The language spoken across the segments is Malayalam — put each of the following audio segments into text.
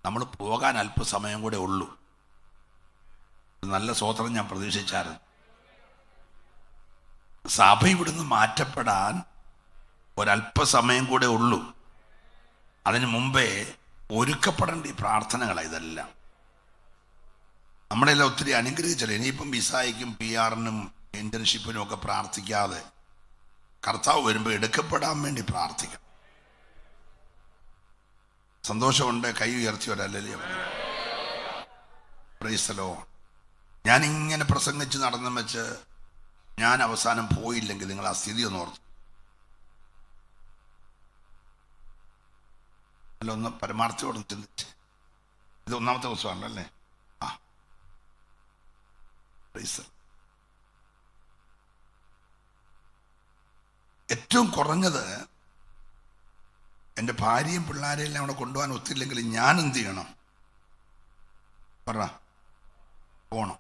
നമ്മൾ പോകാൻ അല്പസമയം കൂടെ ഉള്ളൂ. നല്ല സ്വോത്രം ഞാൻ പ്രതീക്ഷിച്ചായിരുന്നു. സഭ ഇവിടുന്ന് മാറ്റപ്പെടാൻ ഒരല്പസമയം കൂടെ ഉള്ളൂ. അതിനു മുമ്പേ ഒരുക്കപ്പെടേണ്ട ഈ പ്രാർത്ഥനകളാണ് ഇതെല്ലാം. നമ്മളെല്ലാം ഒത്തിരി അനുഗ്രഹിച്ചല്ലോ. ഇനിയിപ്പം വിസായ്ക്കും PR-നും ഇന്റേൺഷിപ്പിനും ഒക്കെ പ്രാർത്ഥിക്കാതെ കർത്താവ് വരുമ്പോൾ എടുക്കപ്പെടാൻ വേണ്ടി പ്രാർത്ഥിക്കാം. സന്തോഷമുണ്ട്. കൈ ഉയർത്തിയോരല്ലേ? Price the Lord. ഞാനിങ്ങനെ പ്രസംഗിച്ച് നടന്നു വെച്ച് ഞാൻ അവസാനം പോയില്ലെങ്കിൽ നിങ്ങൾ ആ സ്ഥിതി ഒന്ന് ഓർത്തു. അല്ല, ഒന്ന് പരമാർത്ഥയോടെ ചിന്തിച്ച്. ഇത് 1-ാമത്തെ ദിവസമാണല്ലോ അല്ലേ? പ്രൈസ്. ഏറ്റവും കുറഞ്ഞത് എൻ്റെ ഭാര്യയും പിള്ളേരെല്ലാം അവിടെ കൊണ്ടുപോകാൻ ഒത്തില്ലെങ്കിൽ ഞാൻ എന്ത് ചെയ്യണം? പറ. പോണം.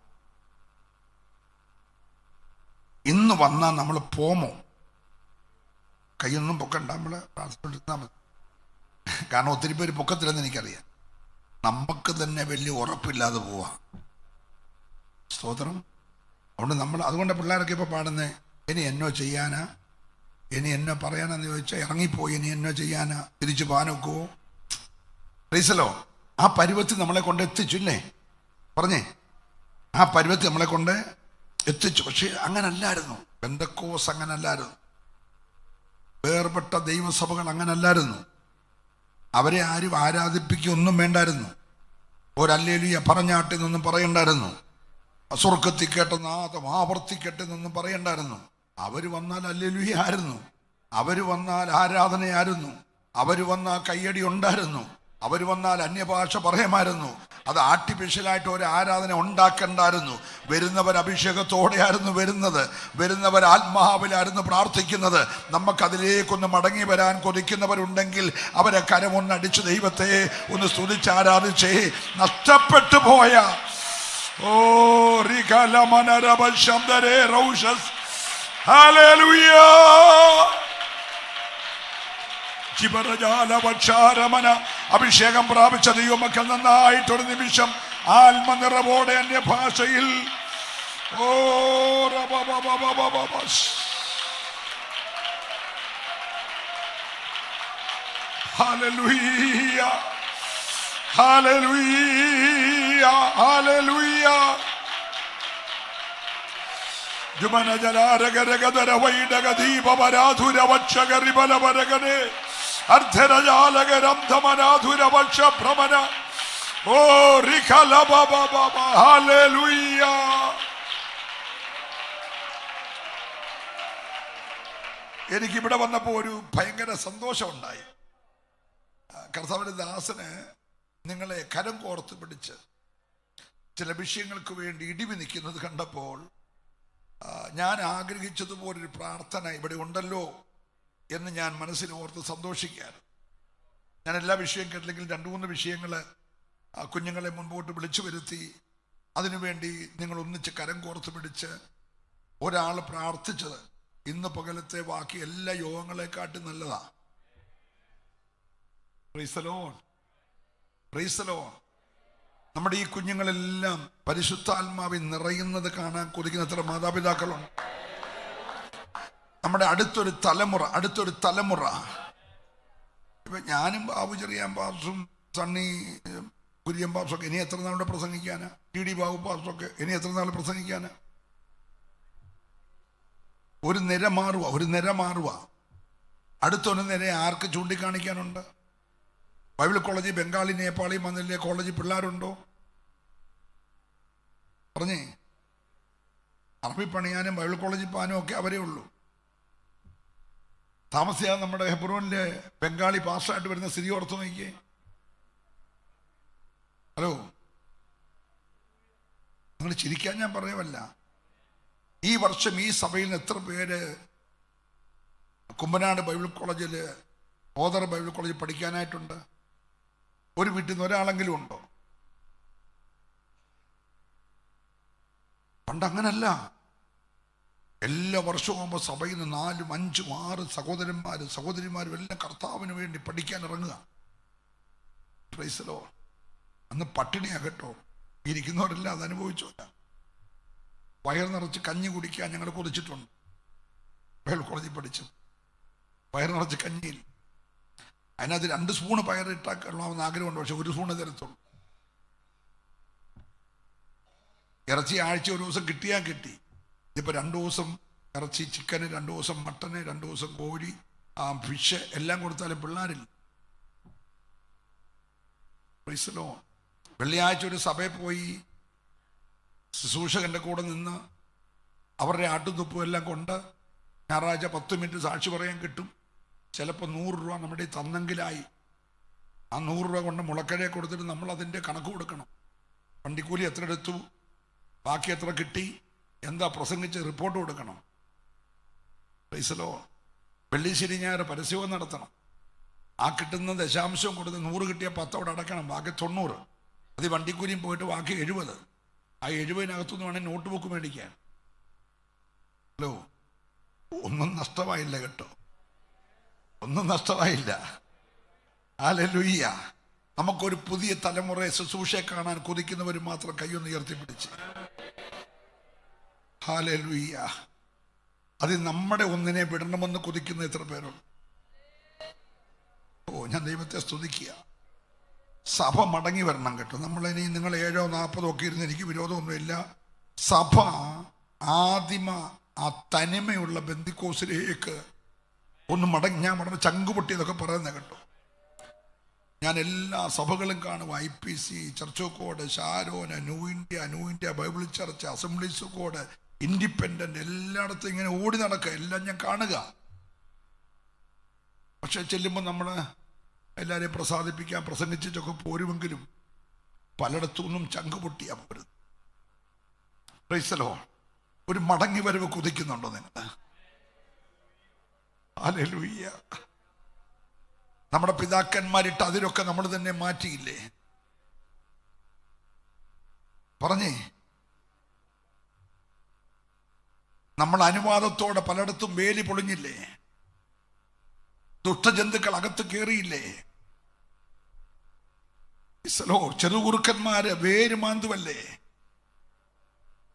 ഇന്ന് വന്നാൽ നമ്മൾ പോമോ? കൈയൊന്നും പൊക്കണ്ട, നമ്മൾ ട്രാൻസ്പോർട്ട് മതി. കാരണം ഒത്തിരി പേര് പൊക്കത്തില്ലെന്ന് എനിക്കറിയാം. നമുക്ക് തന്നെ വലിയ ഉറപ്പില്ലാതെ പോവാ. സ്തോത്രം. അതുകൊണ്ട് പിള്ളേരൊക്കെ ഇപ്പോൾ പാടുന്നേ, ഇനി എന്നോ ചെയ്യാനാ, ഇനി എന്നോ പറയാനാന്ന് ചോദിച്ചാൽ ഇറങ്ങിപ്പോയി, ഇനി എന്നോ ചെയ്യാനാ, തിരിച്ചു പോകാനൊക്കുവോ? റീസലോ ആ പരുവത്തിൽ നമ്മളെ കൊണ്ട് എത്തിച്ചില്ലേ? പറഞ്ഞേ, ആ പരുവത്തിൽ നമ്മളെ കൊണ്ട് എത്തിച്ചു. പക്ഷെ അങ്ങനല്ലായിരുന്നു. പെന്തക്കോസ് അങ്ങനല്ലായിരുന്നു. വേർപെട്ട ദൈവസഭകൾ അങ്ങനല്ലായിരുന്നു. അവരെ ആരും ആരാധിപ്പിക്കൊന്നും വേണ്ടായിരുന്നു. ഒരല്ലേലൂയ പറഞ്ഞാട്ടെന്നൊന്നും പറയണ്ടായിരുന്നു. സ്വർഗത്തിൽ കേട്ട നാദം ആവർത്തിക്കട്ടെന്നൊന്നും പറയണ്ടായിരുന്നു. അവർ വന്നാൽ അല്ലേലൂയ ആയിരുന്നു. അവർ വന്നാൽ ആരാധനയായിരുന്നു. അവർ വന്നാൽ കയ്യടി ഉണ്ടായിരുന്നു. അവർ വന്നാൽ അന്യഭാഷ പറയുമായിരുന്നു. അത് ആർട്ടിഫിഷ്യലായിട്ട് ഒരു ആരാധന ഉണ്ടാക്കണ്ടായിരുന്നു. വരുന്നവർ അഭിഷേകത്തോടെയായിരുന്നു വരുന്നവർ ആത്മാവിലായിരുന്നു പ്രാർത്ഥിക്കുന്നത്. നമുക്കതിലേക്കൊന്ന് മടങ്ങി വരാൻ കൊതിക്കുന്നവരുണ്ടെങ്കിൽ അവരെ കരമൊന്നടിച്ച് ദൈവത്തെ ഒന്ന് സ്തുതിച്ച് ആരാധിച്ചേ. നഷ്ടപ്പെട്ടു പോയ അഭിഷേകം പ്രാപിച്ച ദൈവമക്കൾ നന്നായിട്ടൊരു നിമിഷം ആത്മനിറവോടെ അന്യഭാഷയിൽ ഹല്ലേലൂയ ഹല്ലേലൂയ ഹല്ലേലൂയ. ജുമന ജലാരഗരഗദര വൈഡഗദീപവരാധുരവക്ഷഗരിബലവരഗനെ അർദ്ധരജാലകരംധമനാധുരവക്ഷ ഭ്രമന ഓ റിഖലബബബബ ഹല്ലേലൂയ. എനിക്കിവിടെ വന്നപ്പോൾ ഒരു ഭയങ്കര സന്തോഷമുണ്ടായി. കർത്താവിന്റെ ദാസന് നിങ്ങളെ കരം കോർത്ത് പിടിച്ച് ചില വിഷയങ്ങൾക്ക് വേണ്ടി ഇടിവി നിൽക്കുന്നത് കണ്ടപ്പോൾ ഞാൻ ആഗ്രഹിച്ചതുപോലൊരു പ്രാർത്ഥന ഇവിടെ ഉണ്ടല്ലോ എന്ന് ഞാൻ മനസ്സിൽ ഓർത്ത് സന്തോഷിക്കുകയാണ്. ഞാൻ എല്ലാ വിഷയം കേട്ടില്ലെങ്കിൽ 2-3 വിഷയങ്ങൾ കുഞ്ഞുങ്ങളെ മുൻപോട്ട് വിളിച്ചു വരുത്തി അതിനുവേണ്ടി നിങ്ങൾ ഒന്നിച്ച് കരം കോർത്ത് പിടിച്ച് ഒരാൾ പ്രാർത്ഥിച്ചത് ഇന്ന് പകലത്തെ ബാക്കി എല്ലാ യോഗങ്ങളെക്കാട്ടും നല്ലതാ. Price the Lord, praise the Lord. നമ്മുടെ ഈ കുഞ്ഞുങ്ങളെല്ലാം പരിശുദ്ധാത്മാവിൽ നിറയുന്നത് കാണാൻ കൊതിക്കുന്ന എത്ര മാതാപിതാക്കളുണ്ട്. നമ്മുടെ അടുത്തൊരു തലമുറ ഇപ്പൊ ഞാനും ബാബു ചെറിയാൻ പാസും സണ്ണി കുര്യൻ പാസൊക്കെ ഇനി എത്ര നാളുടെ പ്രസംഗിക്കാനാ? TD ബാബു പാസൊക്കെ ഇനി എത്ര നാൾ പ്രസംഗിക്കാനാ? ഒരു നിര മാറുക. അടുത്തൊരു നിര ആർക്ക് ചൂണ്ടിക്കാണിക്കാനുണ്ട്? ബൈബിൾ കോളേജിൽ ബംഗാളി നേപ്പാളി മന്നിലെ കോളേജിൽ പിള്ളേരുണ്ടോ? പറഞ്ഞേ. അറബി പണിയാനും ബൈബിൾ കോളേജിൽ പോകാനും ഒക്കെ അവരേ ഉള്ളൂ. താമസിയാതെ നമ്മുടെ ഹെബ്രോനിലെ ബംഗാളി പാസ്സായിട്ട് വരുന്ന സ്ഥിതി ഓർത്ത് നോക്കിയേ. ഹലോ, നിങ്ങൾ ചിരിക്കാൻ ഞാൻ പറയുമല്ല. ഈ വർഷം ഈ സഭയിൽ നിന്ന് എത്ര പേര് കുമ്പനാട് ബൈബിൾ കോളേജിൽ ഓതർ ബൈബിൾ കോളേജിൽ പഠിക്കാനായിട്ടുണ്ട്? ഒരു വീട്ടിൽ നിന്ന് ഒരാളെങ്കിലും ഉണ്ടോ? പണ്ട് അങ്ങനല്ല. എല്ലാ വർഷവും ആകുമ്പോൾ സഭയിൽ നിന്ന് 4, 5, 6 സഹോദരിമാരും എല്ലാം കർത്താവിന് വേണ്ടി പഠിക്കാൻ ഇറങ്ങുക. Price the Lord. അന്ന് പട്ടിണിയാ കേട്ടോ. ഇരിക്കുന്നവരെല്ലാം അത് അനുഭവിച്ചോല്ല. വയർ നിറച്ച് കഞ്ഞി കുടിക്കാൻ ഞങ്ങൾ കൊതിച്ചിട്ടുണ്ട്. ബൈബിൾ കോളേജിൽ പഠിച്ചു വയർ നിറച്ച് കഞ്ഞിയിൽ അതിനകത്ത് 2 സ്പൂണ് പയറിട്ടാക്കണമെന്ന് ആഗ്രഹമുണ്ട്. പക്ഷെ 1 സ്പൂണ് തരത്തുള്ളൂ. ഇറച്ചി ആഴ്ച 1 ദിവസം കിട്ടിയാൽ കിട്ടി. ഇതിപ്പോൾ 2 ദിവസം ഇറച്ചി, ചിക്കന് 2 ദിവസം, മട്ടന് 2 ദിവസം, കോഴി, ഫിഷ് എല്ലാം കൊടുത്താലും പിള്ളേരില്ല. വെള്ളിയാഴ്ച ഒരു സഭയിൽ പോയി ശുശ്രൂഷകന്റെ കൂടെ നിന്ന് അവരുടെ ആട്ടുതുപ്പും എല്ലാം കൊണ്ട് ഞായറാഴ്ച 10 മിനിറ്റ് സാക്ഷി പറയാൻ കിട്ടും. ചിലപ്പോൾ 100 രൂപ നമ്മുടെ ഈ തന്നെങ്കിലായി. ആ 100 രൂപ കൊണ്ട് മുളക്കഴയെ കൊടുത്തിട്ട് നമ്മൾ അതിൻ്റെ കണക്ക് കൊടുക്കണം. വണ്ടിക്കൂലി എത്ര എടുത്തു, ബാക്കി എത്ര കിട്ടി, എന്താ പ്രസംഗിച്ച് റിപ്പോർട്ട് കൊടുക്കണം. പൈസലോ വെള്ളി ശനി ഞായർ പരസ്യവും നടത്തണം. ആ കിട്ടുന്ന ദശാംശവും കൊടുത്ത് 100 കിട്ടിയ 10 അവിടെ അടക്കണം, ബാക്കി 90. അത് വണ്ടിക്കൂലിയും പോയിട്ട് ബാക്കി 70. ആ 70-നകത്തുനിന്ന് വേണേൽ നോട്ട് ബുക്ക് മേടിക്കാൻ. ഹലോ, ഒന്നും നഷ്ടമായില്ല കേട്ടോ, ഒന്നും നഷ്ടമായില്ല. ഹല്ലേലൂയ. നമുക്കൊരു പുതിയ തലമുറയെ ശുശ്രൂഷയെ കാണാൻ കൊതിക്കുന്നവർ മാത്രം കൈയൊന്ന് ഉയർത്തിപ്പിടിച്ച് ഹല്ലേലൂയ. അത് നമ്മുടെ ഒന്നിനെ വിടണമെന്ന് കൊതിക്കുന്ന എത്ര പേരുണ്ട്. ഞാൻ ദൈവത്തെ സ്തുതിക്കുക. സഭ മടങ്ങി വരണം കേട്ടോ. നമ്മളിനി നിങ്ങൾ 7 40 ഒക്കെ ഇരുന്ന് എനിക്ക് വിരോധമൊന്നുമില്ല. സഭ ആദിമ ആ തനിമയുള്ള ബന്ധിക്കോസിലേക്ക് ഒന്ന് മടങ്ങി. ഞാൻ വളരെ ചങ്കുപൊട്ടിയതൊക്കെ പറയുന്നത് കേട്ടോ. ഞാൻ എല്ലാ സഭകളും കാണും. IPC, church of God, Sharon, new India Bible church, assemblies of God, independent, എല്ലായിടത്തും ഇങ്ങനെ ഓടി നടക്കുക. എല്ലാം ഞാൻ കാണുക. പക്ഷെ ചെല്ലുമ്പോൾ നമ്മൾ എല്ലാവരെയും പ്രസാദിപ്പിക്കാൻ പ്രസംഗിച്ചൊക്കെ പോരുമെങ്കിലും പലയിടത്തുനിന്നും ചങ്കുപൊട്ടിയാ പോരുത്. Price the Lord. ഒരു മടങ്ങി വരവ് കൊതിക്കുന്നുണ്ടോ നിങ്ങൾ? ഹല്ലേലൂയ. നമ്മുടെ പിതാക്കന്മാരിട്ട് അതിലൊക്കെ നമ്മൾ തന്നെ മാറ്റിയില്ലേ? പറഞ്ഞേ. നമ്മൾ അനുവാദത്തോടെ പലയിടത്തും വേലി പൊളിഞ്ഞില്ലേ? ദുഷ്ടജന്തുക്കൾ അകത്ത് കയറിയില്ലേ? ചെറുകുറുക്കന്മാര് വേര് മാന്തുവല്ലേ?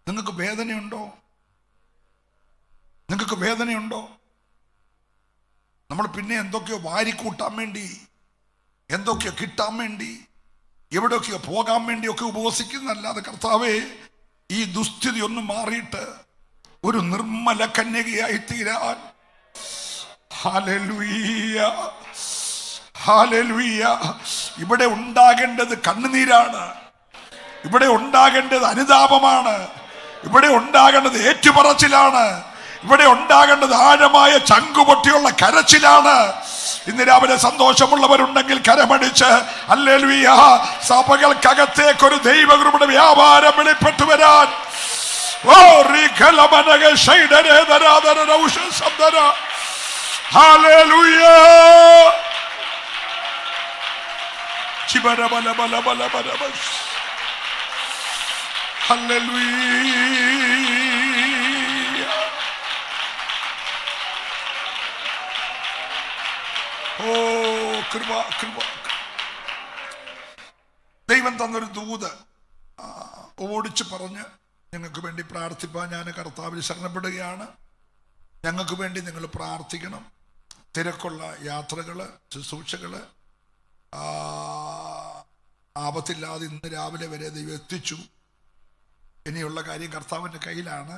നിങ്ങൾക്ക് വേദനയുണ്ടോ? നിങ്ങൾക്ക് വേദനയുണ്ടോ? നമ്മൾ പിന്നെ എന്തൊക്കെയോ വാരിക്കൂട്ടാൻ വേണ്ടി, എന്തൊക്കെയോ കിട്ടാൻ വേണ്ടി, എവിടെയൊക്കെയോ പോകാൻ വേണ്ടിയൊക്കെ ഉപവസിക്കുന്നതല്ലാതെ കർത്താവേ, ഈ ദുസ്ഥിതി ഒന്ന് മാറിയിട്ട് ഒരു നിർമ്മല കന്യകയായി തീരാൻ. Hallelujah, hallelujah. ഇവിടെ ഉണ്ടാകേണ്ടത് കണ്ണുനീരാണ്. ഇവിടെ ഉണ്ടാകേണ്ടത് അനുതാപമാണ്. ഇവിടെ ഉണ്ടാകേണ്ടത് ഏറ്റുപറച്ചിലാണ്. ഇവിടെ ഉണ്ടാകേണ്ടത് ആഴമായ ചങ്കുപൊട്ടിയുള്ള കരച്ചിലാണ്. ഇന്ന് രാവിലെ സന്തോഷമുള്ളവരുണ്ടെങ്കിൽ കരമടിച്ച് ഹല്ലേലൂയ. സഭകൾക്കകത്തേക്കൊരു ദൈവകൃപയുടെ വ്യാപാരം വെളിപ്പെട്ടു വരാൻ. ഓ റിഖലമനഗ ശൈഡരേദരാദര ഔഷധര. ഹല്ലേലൂയ. ചിബരബലബലബലബലബസ്. ഹല്ലേലൂയ. ഓ കൃപ കൃപ. ദൈവം തന്നൊരു ദൂത് ഓടിച്ച് പറഞ്ഞ് ഞങ്ങൾക്ക് വേണ്ടി പ്രാർത്ഥിപ്പാൻ ഞാൻ കർത്താവിൽ ശരണപ്പെടുകയാണ്. ഞങ്ങൾക്ക് വേണ്ടി നിങ്ങൾ പ്രാർത്ഥിക്കണം. തിരക്കുള്ള യാത്രകള്, ശുശ്രൂഷകള് ആപത്തില്ലാതെ ഇന്ന് രാവിലെ വരെ ദൈവം എത്തിച്ചു. ഇനിയുള്ള കാര്യം കർത്താവിൻ്റെ കയ്യിലാണ്.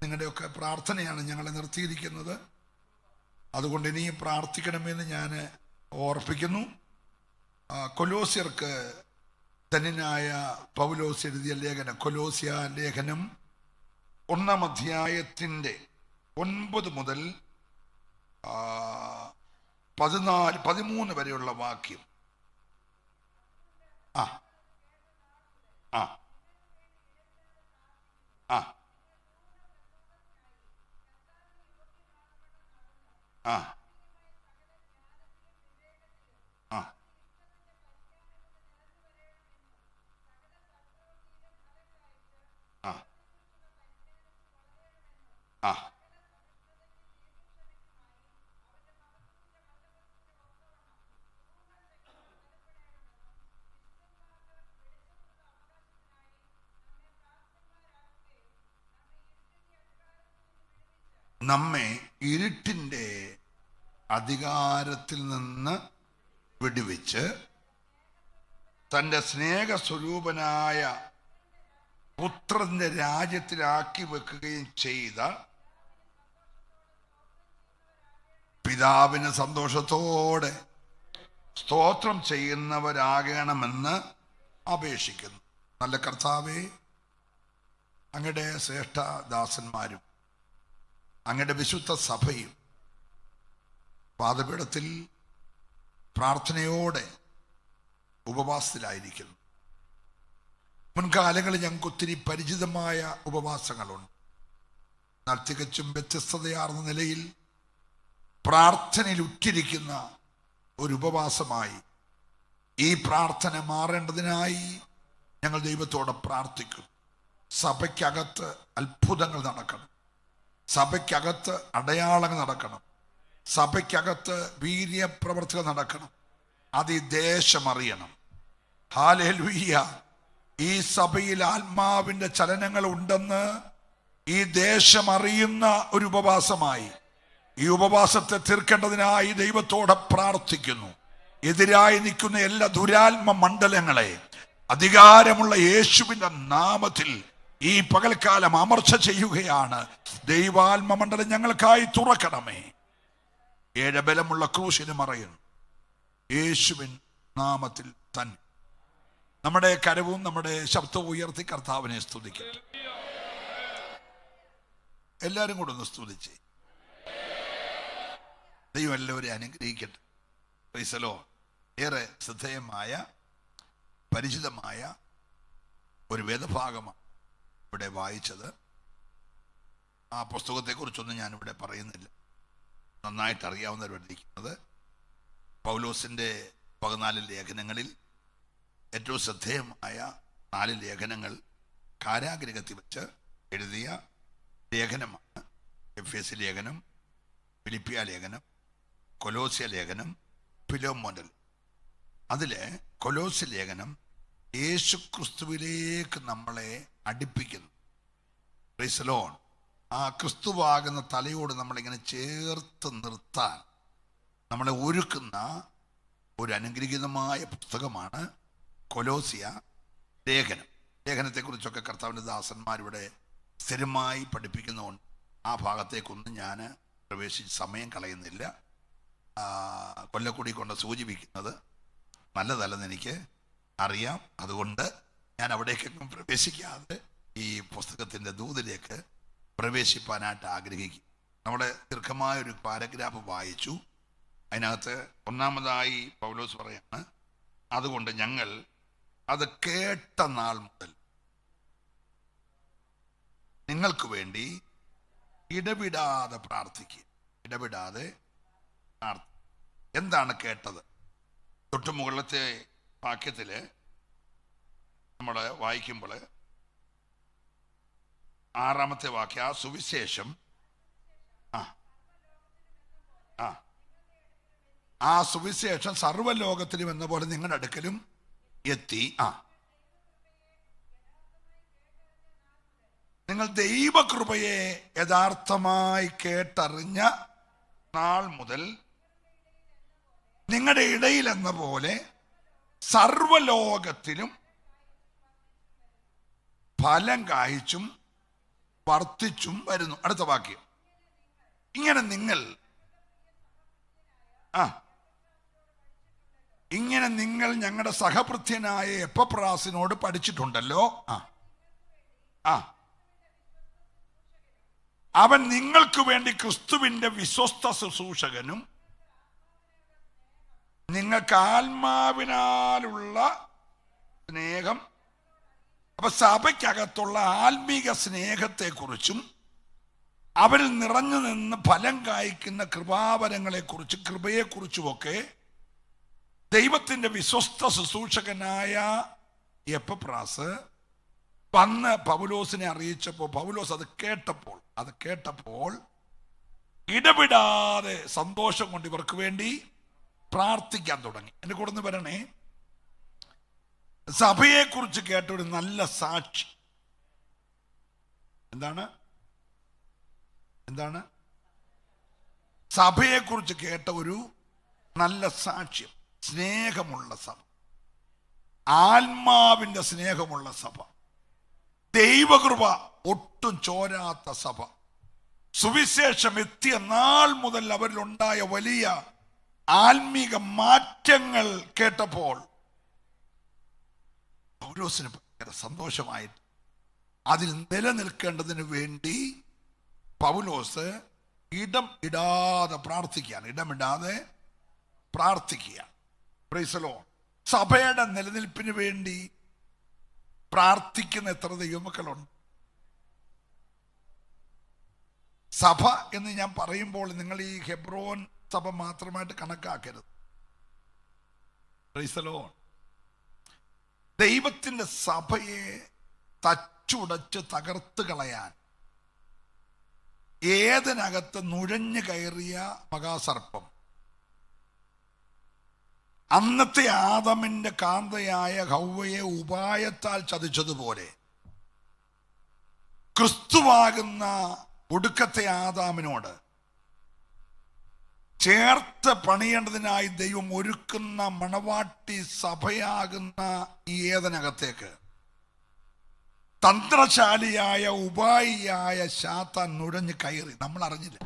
നിങ്ങളുടെയൊക്കെ പ്രാർത്ഥനയാണ് ഞങ്ങളെ നിർത്തിയിരിക്കുന്നത്. അതുകൊണ്ട് ഇനിയും പ്രാർത്ഥിക്കണമെന്ന് ഞാൻ ഓർപ്പിക്കുന്നു. കൊലോസ്യർക്ക് ധന്യനായ പൗലോസ് എഴുതിയ ലേഖനം, കൊലോസ്യ ലേഖനം 1-ാം അധ്യായത്തിൻ്റെ 9 മുതൽ 13 വരെയുള്ള വാക്യം. ആ ആ ആ ആ ആ ആ നമ്മെ ഇരുട്ടിൻ്റെ അധികാരത്തിൽ നിന്ന് വിടുവിച്ച് തൻ്റെ സ്നേഹസ്വരൂപനായ പുത്രന്റെ രാജ്യത്തിലാക്കി വെക്കുകയും ചെയ്ത പിതാവിന് സന്തോഷത്തോടെ സ്തോത്രം ചെയ്യുന്നവരാകണമെന്ന് അപേക്ഷിക്കുന്നു. നല്ല കർത്താവേ, അങ്ങയുടെ ശ്രേഷ്ഠ ദാസന്മാരും അങ്ങയുടെ വിശുദ്ധ സഭയും പാദപീഠത്തിൽ പ്രാർത്ഥനയോടെ ഉപവാസത്തിലായിരിക്കുന്നു. മുൻകാലങ്ങളിൽ ഞങ്ങൾക്ക് ഒത്തിരി പരിചിതമായ ഉപവാസങ്ങളുണ്ട്. എന്നാൽ തികച്ചും വ്യത്യസ്തതയാർന്ന നിലയിൽ പ്രാർത്ഥനയിൽ ഉറ്റിരിക്കുന്ന ഒരു ഉപവാസമായി ഈ പ്രാർത്ഥന മാറേണ്ടതിനായി ഞങ്ങൾ ദൈവത്തോടെ പ്രാർത്ഥിക്കും. സഭയ്ക്കകത്ത് അത്ഭുതങ്ങൾ നടക്കണം, സഭയ്ക്കകത്ത് അടയാളങ്ങൾ നടക്കണം, സഭയ്ക്കകത്ത് വീര്യപ്രവർത്തികൾ നടക്കണം. അത് ഈ ദേശം അറിയണം. ഹല്ലേലൂയ. ഈ സഭയിൽ ആത്മാവിന്റെ ചലനങ്ങൾ ഉണ്ടെന്ന് ഈ ദേശം അറിയുന്ന ഒരു ഉപവാസമായി ഈ ഉപവാസത്തെ തീർക്കേണ്ടതിനായി ദൈവത്തോടെ പ്രാർത്ഥിക്കുന്നു. എതിരായി നിൽക്കുന്ന എല്ലാ ദുരാത്മ മണ്ഡലങ്ങളെ അധികാരമുള്ള യേശുവിന്റെ നാമത്തിൽ ഈ പകൽക്കാലം അമർച്ച ചെയ്യുകയാണ്. ദൈവാത്മ മണ്ഡലം ഞങ്ങൾക്കായി തുറക്കണമേ. ഏഴബലമുള്ള ക്രൂശിന് മറയുന്നു യേശുവിൻ നാമത്തിൽ തന്നെ. നമ്മുടെ കരവും നമ്മുടെ ശബ്ദവും ഉയർത്തി കർത്താവിനെ സ്തുതിക്കട്ടെ. എല്ലാവരും കൂടെ ഒന്ന് സ്തുതിച്ചേ. ദൈവം എല്ലാവരെയും അനുഗ്രഹിക്കട്ടെ. Price the Lord. ഏറെ ശ്രദ്ധേയമായ പരിചിതമായ ഒരു വേദഭാഗമാണ് ഇവിടെ വായിച്ചത്. ആ പുസ്തകത്തെക്കുറിച്ചൊന്നും ഞാനിവിടെ പറയുന്നില്ല, നന്നായിട്ട് അറിയാവുന്നവരിക്കുന്നത്. പൗലോസിൻ്റെ 14 ലേഖനങ്ങളിൽ ഏറ്റവും ശ്രദ്ധേയമായ 4 ലേഖനങ്ങൾ കാരാഗൃഹത്തിൽ വെച്ച് എഴുതിയ ലേഖനമാണ്. എഫേസ്യ ലേഖനം, ഫിലിപ്പിയ ലേഖനം, കൊലോസ്യ ലേഖനം, ഫിലോമോൻ. അതിലെ കൊലോസ്യ ലേഖനം യേശു ക്രിസ്തുവിലേക്ക് നമ്മളെ അടുപ്പിക്കുന്നു. Price the Lord. ആ ക്രിസ്തുവാകുന്ന തലയോട് നമ്മളിങ്ങനെ ചേർത്ത് നിർത്താൻ നമ്മളെ ഒരുക്കുന്ന ഒരു അനുഗ്രഹീതമായ പുസ്തകമാണ് കൊലോസ്യ ലേഖനം. ലേഖനത്തെക്കുറിച്ചൊക്കെ കർത്താവിൻ്റെ ദാസന്മാരിവിടെ സ്ഥിരമായി പഠിപ്പിക്കുന്നതുകൊണ്ട് ആ ഭാഗത്തേക്കൊന്നും ഞാൻ പ്രവേശിച്ച് സമയം കളയുന്നില്ല. കൊല്ലക്കൂടി കൊണ്ട് സൂചിപ്പിക്കുന്നത് നല്ലതല്ലെന്ന് എനിക്ക് അറിയാം. അതുകൊണ്ട് ഞാൻ അവിടേക്കൊന്നും പ്രവേശിക്കാതെ ഈ പുസ്തകത്തിൻ്റെ ദൂതിലേക്ക് പ്രവേശിപ്പാനായിട്ട് ആഗ്രഹിക്കും. നമ്മുടെ ദീർഘമായൊരു പാരഗ്രാഫ് വായിച്ചു. അതിനകത്ത് ഒന്നാമതായി പൗലോസ് പറയാണ്, അതുകൊണ്ട് ഞങ്ങൾ അത് കേട്ട നാൾ മുതൽ നിങ്ങൾക്ക് വേണ്ടി ഇടവിടാതെ പ്രാർത്ഥിക്കുക. ഇടവിടാതെ പ്രാർത്ഥിക്കുക. എന്താണ് കേട്ടത്? തൊട്ട് മുകളിലത്തെ വാക്യത്തിൽ നമ്മൾ വായിക്കുമ്പോൾ 6-ാമത്തെ വാക്യം, ആ സുവിശേഷം ആ സുവിശേഷം സർവ്വലോകത്തിലും എന്ന പോലെ നിങ്ങളുടെ അടുക്കലും എത്തി. നിങ്ങൾ ദൈവകൃപയെ യഥാർത്ഥമായി കേട്ടറിഞ്ഞ നാൾ മുതൽ നിങ്ങളുടെ ഇടയിൽ എന്ന പോലെ സർവ്വലോകത്തിലും ഫലം കായ്ച്ചും വർദ്ധിച്ചും വരുന്നു. അടുത്ത വാക്യം, ഇങ്ങനെ നിങ്ങൾ ഞങ്ങളുടെ സഹപൃത്യനായ എപ്പഫ്രാസിനോട് പഠിച്ചിട്ടുണ്ടല്ലോ. അവൻ നിങ്ങൾക്ക് വേണ്ടി ക്രിസ്തുവിന്റെ വിശ്വസ്ത ശുശ്രൂഷകനും നിങ്ങൾക്ക് ആത്മാവിനാലുള്ള സ്നേഹം, അപ്പൊ സഭയ്ക്കകത്തുള്ള ആത്മീക സ്നേഹത്തെക്കുറിച്ചും അവരിൽ നിറഞ്ഞു നിന്ന് ഫലം കായ്ക്കുന്ന കൃപാവരങ്ങളെക്കുറിച്ചും കൃപയെക്കുറിച്ചുമൊക്കെ ദൈവത്തിന്റെ വിശ്വസ്ത ശുശ്രൂഷകനായ എപ്പഫ്രാസ് വന്ന് പൗലോസിനെ അറിയിച്ചപ്പോൾ പൗലോസ് അത് കേട്ടപ്പോൾ ഇടപെടാതെ സന്തോഷം കൊണ്ട് ഇവർക്ക് വേണ്ടി പ്രാർത്ഥിക്കാൻ തുടങ്ങി. എന്റെ കൂടെ ഒന്ന് വരണേ. സഭയെക്കുറിച്ച് കേട്ട ഒരു നല്ല സാക്ഷി എന്താണ്? സഭയെക്കുറിച്ച് കേട്ട ഒരു നല്ല സാക്ഷ്യം. സ്നേഹമുള്ള സഭ, ആത്മാവിൻ്റെ സ്നേഹമുള്ള സഭ, ദൈവകൃപ ഒട്ടും ചോരാത്ത സഭ, സുവിശേഷം എത്തിയ നാൾ മുതൽ അവരിലുണ്ടായ വലിയ ആത്മീക മാറ്റങ്ങൾ കേട്ടപ്പോൾ പൗലോസിന് ഭയങ്കര സന്തോഷമായിട്ട് അതിൽ നിലനിൽക്കേണ്ടതിന് വേണ്ടി പൗലോസ് ഇടമിടാതെ പ്രാർത്ഥിക്കുകയാണ്. Price the Lord. സഭയുടെ നിലനിൽപ്പിന് വേണ്ടി പ്രാർത്ഥിക്കുന്ന എത്ര ദൈവമക്കളുണ്ട്? സഭ എന്ന് ഞാൻ പറയുമ്പോൾ നിങ്ങൾ ഈ ഹെബ്രോൻ സഭ മാത്രമായിട്ട് കണക്കാക്കരുത്. Price the Lord. ദൈവത്തിൻ്റെ സഭയെ തച്ചുടച്ച് തകർത്ത് കളയാൻ ഏതിനകത്ത് നുഴഞ്ഞു കയറിയ മഹാസർപ്പം അന്നത്തെ ആദമിന്റെ കാന്തയായ ഹൗവയെ ഉപായത്താൽ ചതിച്ചതുപോലെ ക്രിസ്തുവാകുന്ന ഒടുക്കത്തെ ആദാമിനോട് ചേർത്ത് പണിയേണ്ടതിനായി ദൈവം ഒരുക്കുന്ന മണവാട്ടി സഭയാകുന്ന ഈ ഏതനകത്തേക്ക് തന്ത്രശാലിയായ ഉപായിയായ ശാത്താൻ നുഴഞ്ഞ് കയറി. നമ്മൾ അറിഞ്ഞില്ല.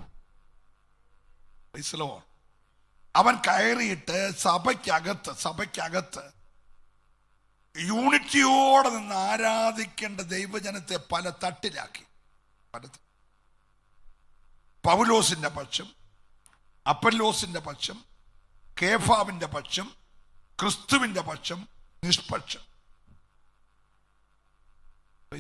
അവൻ കയറിയിട്ട് സഭയ്ക്കകത്ത് യൂണിറ്റിയോടെ നിന്ന് ആരാധിക്കേണ്ട ദൈവജനത്തെ പല തട്ടിലാക്കി. പൗലോസിന്റെ പക്ഷം, അപ്പല്ലോസിന്റെ പക്ഷം, കേഫാവിന്റെ പക്ഷം, ക്രിസ്തുവിന്റെ പക്ഷം, നിഷ്പക്ഷം. ഇത്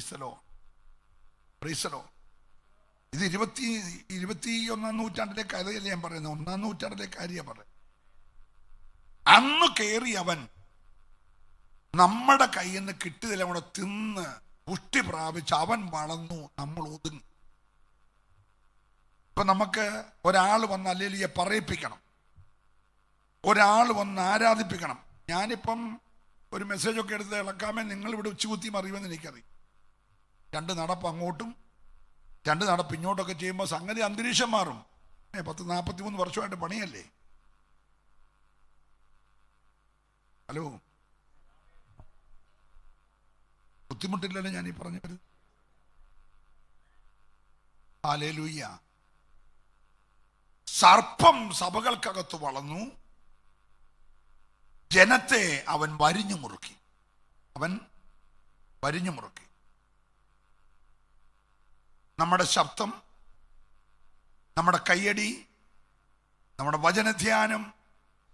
21-ാം നൂറ്റാണ്ടിലെ കഥയല്ല ഞാൻ പറയുന്നത്, 1-ാം നൂറ്റാണ്ടിലെ കാര്യമാണ് പറയുന്നത്. അന്ന് കയറി അവൻ നമ്മുടെ കയ്യിൽ നിന്ന് കിട്ടിയതെല്ലാം കൂടെ തിന്ന് പുഷ്ടി പ്രാപിച്ച് അവൻ വളർന്നു, നമ്മൾ ഒതുങ്ങി. ഇപ്പൊ നമുക്ക് ഒരാൾ വന്ന് ഹല്ലേലൂയ പറയിപ്പിക്കണം, ഒരാൾ വന്ന് ആരാധിപ്പിക്കണം. ഞാനിപ്പം ഒരു മെസ്സേജൊക്കെ എടുത്ത് ഇളക്കാമേ നിങ്ങൾ ഇവിടെ ഉച്ചകുത്തി മറിയുമെന്ന് എനിക്കറിയാം. 2 നടപ്പ് അങ്ങോട്ടും 2 നടപ്പ് ഇങ്ങോട്ടൊക്കെ ചെയ്യുമ്പോൾ സംഗതി അന്തരീക്ഷം മാറും. 43 വർഷമായിട്ട് പണിയല്ലേ. ഹലോ, ബുദ്ധിമുട്ടില്ലല്ലോ ഞാനീ പറഞ്ഞു വരുന്നത്. ഹല്ലേലൂയ. സർപ്പം സഭകൾക്കകത്ത് വളർന്നു, ജനത്തെ അവൻ വരിഞ്ഞു മുറുക്കി. നമ്മുടെ ശബ്ദം, നമ്മുടെ കയ്യടി, നമ്മുടെ വചനധ്യാനം,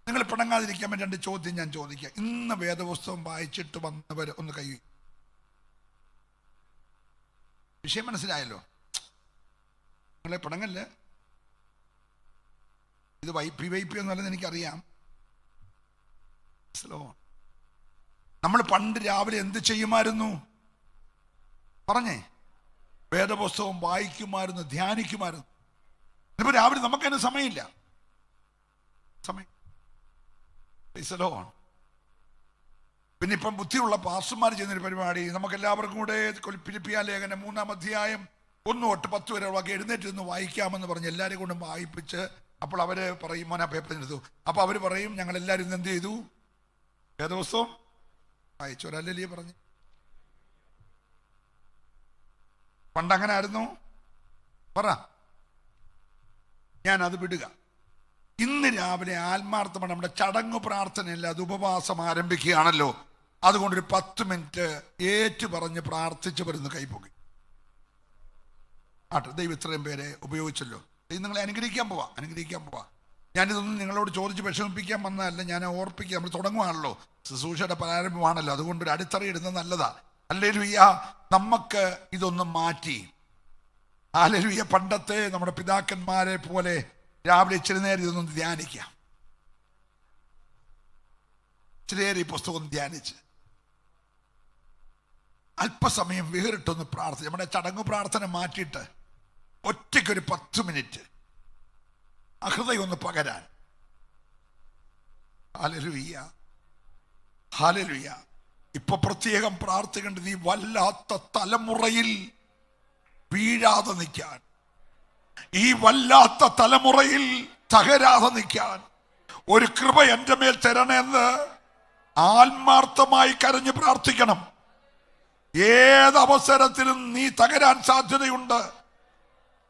നിങ്ങൾ പിണങ്ങാതിരിക്കാൻ വേണ്ടി 2 ചോദ്യം ഞാൻ ചോദിക്കാം. ഇന്ന് വേദപുസ്തകം വായിച്ചിട്ട് വന്നവർ ഒന്ന് കൈ. വിഷയം മനസ്സിലായല്ലോ? നിങ്ങളെ പിണങ്ങല്ലേ. ഇത് വൈപ്പി ഒന്നുമല്ലെന്ന് എനിക്കറിയാം. നമ്മൾ പണ്ട് രാവിലെ എന്ത് ചെയ്യുമായിരുന്നു? പറഞ്ഞേ. വേദപുസ്തകം വായിക്കുമായിരുന്നു, ധ്യാനിക്കുമായിരുന്നു. ഇപ്പൊ രാവിലെ നമുക്കതിന് സമയമില്ല. പിന്നെ ഇപ്പം ബുദ്ധിയുള്ള പാസ്റ്റർമാർ ചെയ്യുന്നൊരു പരിപാടി, നമുക്കെല്ലാവർക്കും കൂടെ ഫിലിപ്പിയ ലേഖനം 3-ാം അധ്യായം 1 തൊട്ട് 10 വരെ വാക്കി എഴുന്നേറ്റ് നിന്ന് വായിക്കാമെന്ന് പറഞ്ഞ് എല്ലാവരെയും കൊണ്ടും വായിപ്പിച്ച്, അപ്പോൾ അവര് പറയും മോനെ പേപ്പർ എടുത്തു. അപ്പൊ അവര് പറയും ഞങ്ങൾ എല്ലാവരും ഇന്ന് എന്ത് ചെയ്തു? വേദപുസ്തകം വായിച്ചു. ഒരല്ലേ പറഞ്ഞു. പണ്ടങ്ങനെ ആയിരുന്നു. പറ, ഞാനത് വിടുക. ഇന്ന് രാവിലെ ആത്മാർത്ഥമാണ് നമ്മുടെ ചടങ്ങ് പ്രാർത്ഥനയല്ല, അത് ഉപവാസം ആരംഭിക്കുകയാണല്ലോ. അതുകൊണ്ടൊരു 10 മിനിറ്റ് ഏറ്റു പറഞ്ഞ് പ്രാർത്ഥിച്ച് വരുന്ന കൈപ്പൊക്കി ആട്ടെ. ദൈവം ഇത്രയും പേരെ ഉപയോഗിച്ചല്ലോ. നിങ്ങളെ അനുഗ്രഹിക്കാൻ പോവാ. ഞാനിതൊന്നും നിങ്ങളോട് ചോദിച്ച് വിഷമിപ്പിക്കാൻ വന്നതല്ല, ഞാൻ ഓർപ്പിക്കുക. നമ്മൾ തുടങ്ങുവാണല്ലോ, ശുശ്രൂഷയുടെ പ്രാരംഭമാണല്ലോ. അതുകൊണ്ടൊരു അടിത്തറ ഇടുന്നത് നല്ലതാ. ഹല്ലേലൂയ. നമുക്ക് ഇതൊന്നും മാറ്റി, ഹല്ലേലൂയ, പണ്ടത്തെ നമ്മുടെ പിതാക്കന്മാരെ പോലെ രാവിലെ ഇച്ചിരി നേരം ഇതൊന്നും ധ്യാനിക്കാം. ഇച്ചിരി നേരം ഈ പുസ്തകം ധ്യാനിച്ച് അല്പസമയം വേറിട്ടൊന്ന് പ്രാർത്ഥിച്ച് നമ്മുടെ ചടങ്ങ് പ്രാർത്ഥന മാറ്റിയിട്ട് ഒറ്റയ്ക്കൊരു 10 മിനിറ്റ് ഹൃദയം ഒന്ന് പകരാൻ. Hallelujah, hallelujah. ഇപ്പൊ പ്രത്യേകം പ്രാർത്ഥിക്കേണ്ടത് ഈ വല്ലാത്ത തലമുറയിൽ വീഴാതെ നിൽക്കാൻ. ഈ വല്ലാത്ത തലമുറയിൽ തകരാതെ നിൽക്കാൻ ഒരു കൃപ എൻ്റെ മേൽ തരണമെന്ന് ആത്മാർത്ഥമായി കരഞ്ഞ് പ്രാർത്ഥിക്കണം. ഏതവസരത്തിലും നീ തകരാൻ സാധ്യതയുണ്ട്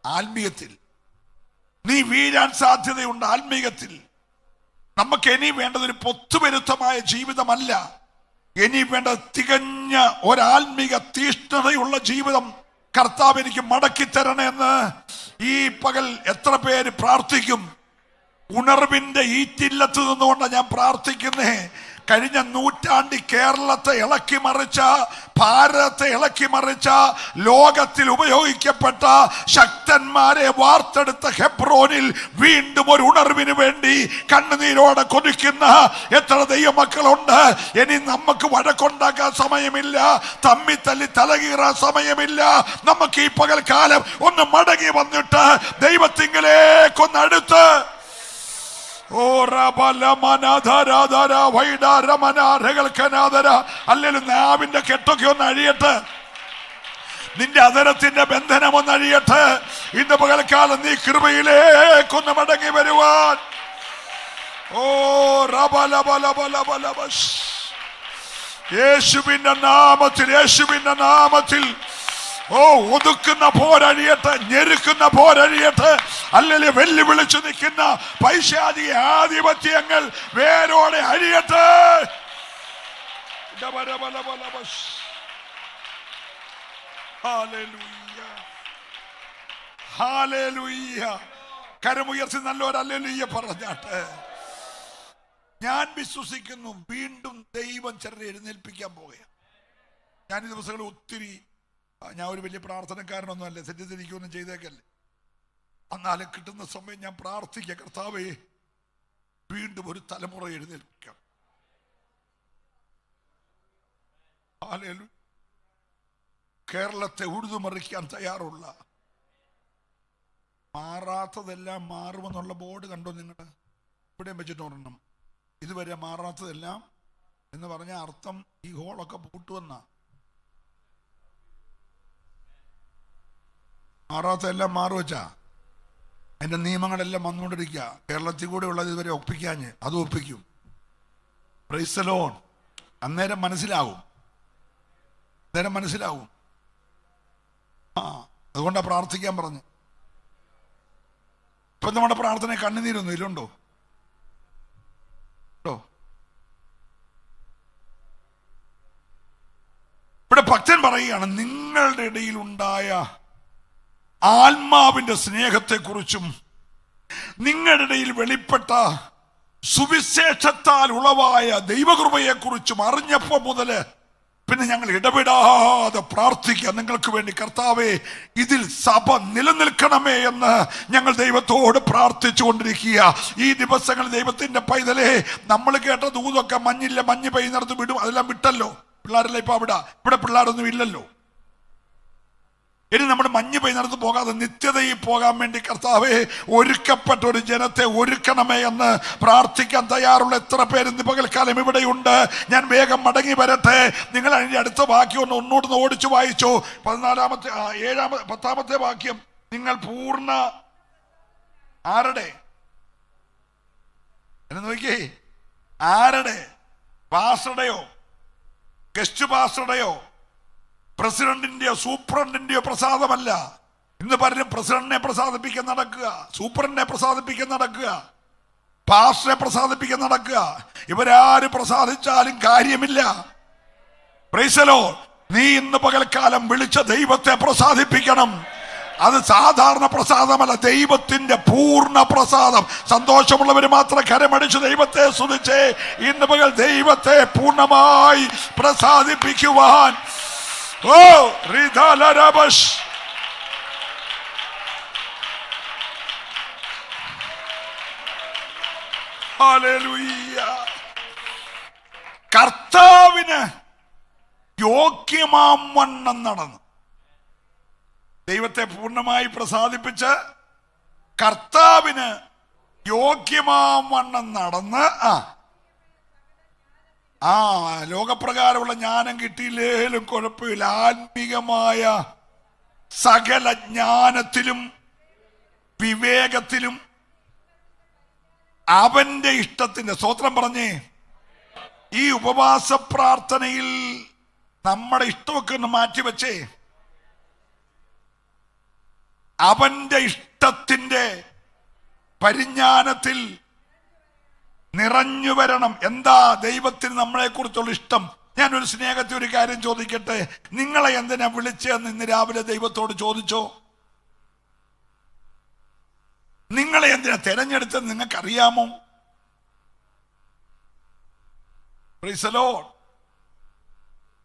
ആത്മീയത്തിൽ, നീ വീഴാൻ സാധ്യതയുണ്ട് ആത്മീയത്തിൽ. നമുക്ക് ഇനി വേണ്ടത് ഒരു പൊത്തുവിരുദ്ധമായ ജീവിതമല്ല, ഇനി വേണ്ട തികഞ്ഞ ഒരാത്മീക തീഷ്ണതയുള്ള ജീവിതം കർത്താവ് എനിക്ക് മടക്കി തരണമെന്ന് ഈ പകൽ എത്ര പേര് പ്രാർത്ഥിക്കും? ഉണർവിന്റെ ഈറ്റില്ലത്ത് നിന്നുകൊണ്ട് ഞാൻ പ്രാർത്ഥിക്കുന്നേ. കഴിഞ്ഞ നൂറ്റാണ്ടിൽ കേരളത്തെ ഇളക്കി മറിച്ച, ഭാരതത്തെ ഇളക്കി മറിച്ച, ലോകത്തിൽ ഉപയോഗിക്കപ്പെട്ട ശക്തന്മാരെ വാർത്തെടുത്ത ഹെബ്രോനിൽ വീണ്ടും ഒരു ഉണർവിന് വേണ്ടി കണ്ണുനീരോടെ കൊതിക്കുന്ന എത്ര ദൈവമക്കളുണ്ട്. ഇനി നമുക്ക് വഴക്കുണ്ടാക്കാൻ സമയമില്ല, തമ്മി തല്ലി തലകീറാൻ സമയമില്ല. നമുക്ക് ഈ പകൽക്കാലം ഒന്ന് മടങ്ങി വന്നിട്ട് ദൈവത്തിങ്കിലേക്കൊന്നടുത്ത് അല്ലെങ്കിൽ നാവിന്റെ കെട്ടൊക്കെ ഒന്ന് അഴിയട്ടെ, നിന്റെ അതരത്തിന്റെ ബന്ധനം ഒന്ന് അഴിയട്ടെ. ഇന്ന് പകൽക്കാലം നീ കൃപയിലേക്കൊന്ന് മടങ്ങി വരുവാൻ. യേശുവിന്റെ നാമത്തിൽ, യേശുവിന്റെ നാമത്തിൽ ഒതുക്കുന്ന പോരഴിയട്ടെ, ഞെരുക്കുന്ന പോരഴിയട്ടെ. അല്ലെങ്കിൽ വെല്ലുവിളിച്ചു നിൽക്കുന്ന പൈശാചിക ആധിപത്യങ്ങൾ വേരോടെ അഴിയട്ടെ. കരമുയർത്തി നല്ലൊരു ഹല്ലേലൂയ പറഞ്ഞാട്ടെ. ഞാൻ വിശ്വസിക്കുന്നു വീണ്ടും ദൈവം ചിലരെ എഴുന്നേൽപ്പിക്കാൻ പോകുകയാണ്. ഞാൻ ഈ ദിവസങ്ങളിൽ ഒത്തിരി, ഞാൻ ഒരു വലിയ പ്രാർത്ഥനക്കാരനൊന്നും അല്ലേ, തെറ്റിദ്ധരിക്കൊന്നും ചെയ്തേക്കല്ലേ. എന്നാലും കിട്ടുന്ന സമയം ഞാൻ പ്രാർത്ഥിക്കുക, കർത്താവേ വീണ്ടും ഒരു തലമുറ എഴുന്നേൽപ്പിക്കാം. കേരളത്തെ ഉഴുതുമറിക്കാൻ തയ്യാറുള്ള, മാറാത്തതെല്ലാം മാറുമെന്നുള്ള ബോർഡ് കണ്ടോ നിങ്ങൾ? ഇവിടെയും വെച്ചിട്ടൊരെണ്ണം, ഇതുവരെ മാറാത്തതെല്ലാം എന്ന് പറഞ്ഞ അർത്ഥം ഈ ഹോളൊക്കെ പൂട്ടുവെന്നാ. മാറാത്തതെല്ലാം മാറുവച്ചാ അതിന്റെ നിയമങ്ങളെല്ലാം വന്നുകൊണ്ടിരിക്കുക. കേരളത്തിൽ കൂടെ ഉള്ളത് ഇതുവരെ ഒപ്പിക്കാഞ്ഞ് അത് ഒപ്പിക്കും. Price the Lord. അന്നേരം മനസ്സിലാവും, അന്നേരം മനസ്സിലാവും. അതുകൊണ്ടാണ് പ്രാർത്ഥിക്കാൻ പറഞ്ഞു. ഇപ്പൊ നമ്മുടെ പ്രാർത്ഥന കണ്ണുനീരൊന്നും ഇല്ലുണ്ടോ? ഇവിടെ ഭക്തൻ പറയുകയാണ്, നിങ്ങളുടെ ഇടയിൽ ഉണ്ടായ ആത്മാവിന്റെ സ്നേഹത്തെക്കുറിച്ചും നിങ്ങളുടെ ഇടയിൽ വെളിപ്പെട്ട സുവിശേഷത്താൽ ഉളവായ ദൈവകൃപയെക്കുറിച്ചും അറിഞ്ഞപ്പോ മുതല് പിന്നെ ഞങ്ങൾ ഇടപെടാതെ പ്രാർത്ഥിക്കുക, നിങ്ങൾക്ക് വേണ്ടി കർത്താവേ ഇതിൽ സഭ നിലനിൽക്കണമേ എന്ന് ഞങ്ങൾ ദൈവത്തോട് പ്രാർത്ഥിച്ചു കൊണ്ടിരിക്കുക. ഈ ദിവസങ്ങൾ ദൈവത്തിന്റെ പൈതലേ, നമ്മൾ കേട്ട ദൂതൊക്കെ മഞ്ഞില്ല, മഞ്ഞ് പെയ്യുന്നിടത്ത് വിടും, അതെല്ലാം വിട്ടല്ലോ. പിള്ളേരല്ല ഇപ്പൊ ഇവിടെ പിള്ളേരൊന്നും ഇല്ലല്ലോ. ഇനി നമ്മുടെ മഞ്ഞ് പെയ്യുന്നിടത്ത് പോകാതെ നിത്യതയിൽ പോകാൻ വേണ്ടി കർത്താവേ ഒരുക്കപ്പെട്ട ഒരു ജനത്തെ ഒരുക്കണമേ എന്ന് പ്രാർത്ഥിക്കാൻ തയ്യാറുള്ള എത്ര പേര് ഇന്ന് പകൽക്കാലം ഇവിടെയുണ്ട്? ഞാൻ വേഗം മടങ്ങി വരട്ടെ. നിങ്ങൾ അതിന്റെ അടുത്ത വാക്യം ഒന്നുകൂടെ ഓടിച്ചു വായിച്ചു. 10ാമത്തെ വാക്യം. നിങ്ങൾ പൂർണ്ണ ആരുടെ എന്ന് നോക്കിയേ, ആരുടെ? പാസ്റ്ററുടെയോ ഗസ്റ്റ് പാസ്റ്ററുടെയോ പ്രസിഡന്റിന്റെയോ സൂപ്രണ്ടിന്റെയോ പ്രസാദമല്ല. ഇന്ന് പലരും പ്രസിഡന്റിനെ പ്രസാദിപ്പിക്കാൻ നടക്കുക, സൂപ്രണ്ടിനെ പ്രസാദിപ്പിക്കാൻ നടക്കുക, പാസ്റ്ററെ പ്രസാദിപ്പിക്കാൻ നടക്കുക. ഇവരാര് പ്രസാദിച്ചാലും കാര്യമില്ല. Price the Lord. നീ ഇന്ന് പകൽക്കാലം വിളിച്ച ദൈവത്തെ പ്രസാദിപ്പിക്കണം. അത് സാധാരണ പ്രസാദമല്ല, ദൈവത്തിന്റെ പൂർണ്ണ പ്രസാദം. സന്തോഷമുള്ളവർ മാത്രം കരമടിച്ച് ദൈവത്തെ സ്തുതിച്ചേ. ഇന്ന് പകൽ ദൈവത്തെ പൂർണ്ണമായി പ്രസാദിപ്പിക്കുവാൻ കർത്താവിന് യോഗ്യമാം വണ്ണം നടന്നു. ദൈവത്തെ പൂർണ്ണമായി പ്രസാദിപ്പിച്ച് കർത്താവിന് യോഗ്യമാം വണ്ണം നടന്ന് ലോകപ്രകാരമുള്ള ജ്ഞാനം കിട്ടിയില്ലേലും കുഴപ്പമില്ല, ആത്മീകമായ സകല ജ്ഞാനത്തിലും വിവേകത്തിലും അവന്റെ ഇഷ്ടത്തിന്റെ സ്തോത്രം പറഞ്ഞേ. ഈ ഉപവാസ പ്രാർത്ഥനയിൽ നമ്മുടെ ഇഷ്ടമൊക്കെ ഒന്ന് മാറ്റിവെച്ചേ, അവന്റെ ഇഷ്ടത്തിന്റെ പരിജ്ഞാനത്തിൽ നിറഞ്ഞു വരണം. എന്താ ദൈവത്തിന് നമ്മളെ കുറിച്ചുള്ള ഇഷ്ടം? ഞാനൊരു സ്നേഹത്തിൽ ഒരു കാര്യം ചോദിക്കട്ടെ, നിങ്ങളെ എന്തിനാ വിളിച്ചതെന്ന് ഇന്ന് രാവിലെ ദൈവത്തോട് ചോദിച്ചോ? നിങ്ങളെ എന്തിനാ തെരഞ്ഞെടുത്തത് നിങ്ങൾക്കറിയാമോ? Price the Lord,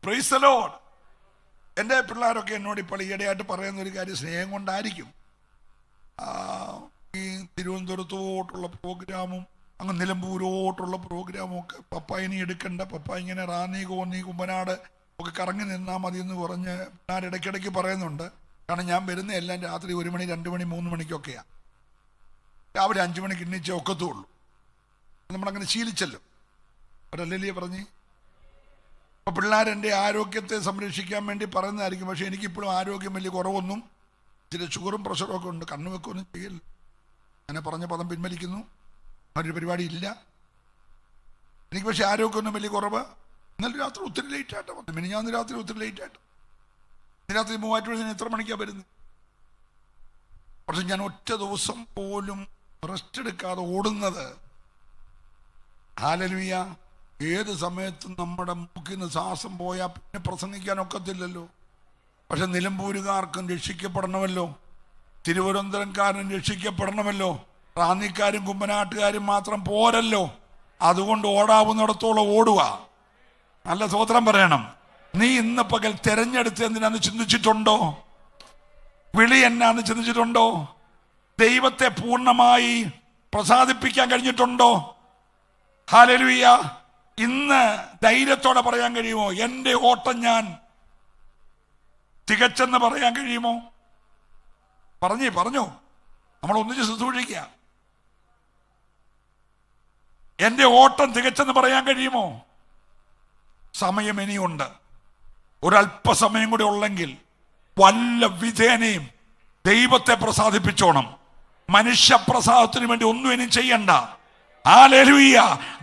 praise the Lord. എൻ്റെ പിള്ളേരൊക്കെ എന്നോട് ഇപ്പോൾ ഈയിടെയായിട്ട് പറയുന്ന ഒരു കാര്യം, സ്നേഹം കൊണ്ടായിരിക്കും, ഈ തിരുവനന്തപുരത്തോട്ടുള്ള പ്രോഗ്രാമും അങ്ങ് നിലമ്പൂരോട്ടുള്ള പ്രോഗ്രാമും ഒക്കെ പപ്പ ഇനി എടുക്കണ്ട, പപ്പ ഇങ്ങനെ റാന്നി കോന്നി കുമ്പനാട് ഒക്കെ കറങ്ങി നിന്നാൽ മതി എന്ന് പറഞ്ഞ് പിള്ളേർ ഇടയ്ക്കിടയ്ക്ക് പറയുന്നുണ്ട്. കാരണം ഞാൻ വരുന്ന എല്ലാം രാത്രി 1 മണി 2 മണി 3 മണിക്കൊക്കെയാണ്. രാവിലെ 5 മണിക്ക് എണ്ണിച്ചേ ഒക്കത്തുള്ളൂ. നമ്മളങ്ങനെ ശീലിച്ചല്ലോ, അവരല്ലേ പറഞ്ഞ്. അപ്പോൾ പിള്ളേരെൻ്റെ ആരോഗ്യത്തെ സംരക്ഷിക്കാൻ വേണ്ടി പറയുന്നതായിരിക്കും. പക്ഷേ എനിക്കിപ്പോഴും ആരോഗ്യം വലിയ കുറവൊന്നും, ചില ഷുഗറും പ്രഷറും ഒക്കെ ഉണ്ട്. കണ്ണു വെക്കൊന്നും ചെയ്യില്ല. അങ്ങനെ പറഞ്ഞ പദം പിൻവലിക്കുന്നു. അവരൊരു പരിപാടി ഇല്ല എനിക്ക്. പക്ഷേ ആരോഗ്യമൊന്നും വലിയ കുറവ്. ഇന്നലെ രാത്രി ഒത്തിരി ലേറ്റായിട്ട് വന്നു. മിനിഞ്ഞാന്ന് രാത്രി ഒത്തിരി ലേറ്റായിട്ട്. ഇന്ന് രാത്രി 3 എത്ര മണിക്കാണ് വരുന്നത്? പക്ഷെ ഞാൻ ഒറ്റ ദിവസം പോലും റെസ്റ്റ് എടുക്കാതെ ഓടുന്നത്. ഹല്ലേലൂയ. ഏത് സമയത്തും നമ്മുടെ മൂക്കിൽ നിന്ന് ശ്വാസം പോയാൽ പിന്നെ പ്രസംഗിക്കാൻ ഒക്കത്തില്ലല്ലോ. പക്ഷെ നിലമ്പൂരുകാർക്കും രക്ഷിക്കപ്പെടണമല്ലോ, തിരുവനന്തപുരംകാരനും രക്ഷിക്കപ്പെടണമല്ലോ, റാന്നിക്കാരും കുമ്പനാട്ടുകാരും മാത്രം പോരല്ലോ. അതുകൊണ്ട് ഓടാവുന്നിടത്തോളം ഓടുക. നല്ല സ്തോത്രം പറയണം. നീ ഇന്ന് പകൽ തെരഞ്ഞെടുത്ത് എന്തിനാന്ന് ചിന്തിച്ചിട്ടുണ്ടോ? വിളി എന്നാന്ന് ചിന്തിച്ചിട്ടുണ്ടോ? ദൈവത്തെ പൂർണ്ണമായി പ്രസാദിപ്പിക്കാൻ കഴിഞ്ഞിട്ടുണ്ടോ? ഹല്ലേലൂയ. ഇന്ന് ധൈര്യത്തോടെ പറയാൻ കഴിയുമോ, എൻ്റെ ഓട്ടം ഞാൻ തികച്ചെന്ന് പറയാൻ കഴിയുമോ? പറഞ്ഞോ, നമ്മൾ ഒന്നിച്ച് ശുശ്രൂഷിക്കുക. എൻ്റെ ഓട്ടം തികച്ചെന്ന് പറയാൻ കഴിയുമോ? സമയം ഇനിയുണ്ട്. ഒരല്പസമയം കൂടി ഉള്ളെങ്കിൽ വല്ല വിധേനയും ദൈവത്തെ പ്രസാദിപ്പിച്ചോണം. മനുഷ്യ പ്രസാദത്തിന് വേണ്ടി ഒന്നും ഇനി ചെയ്യണ്ട. ഹല്ലേലൂയ.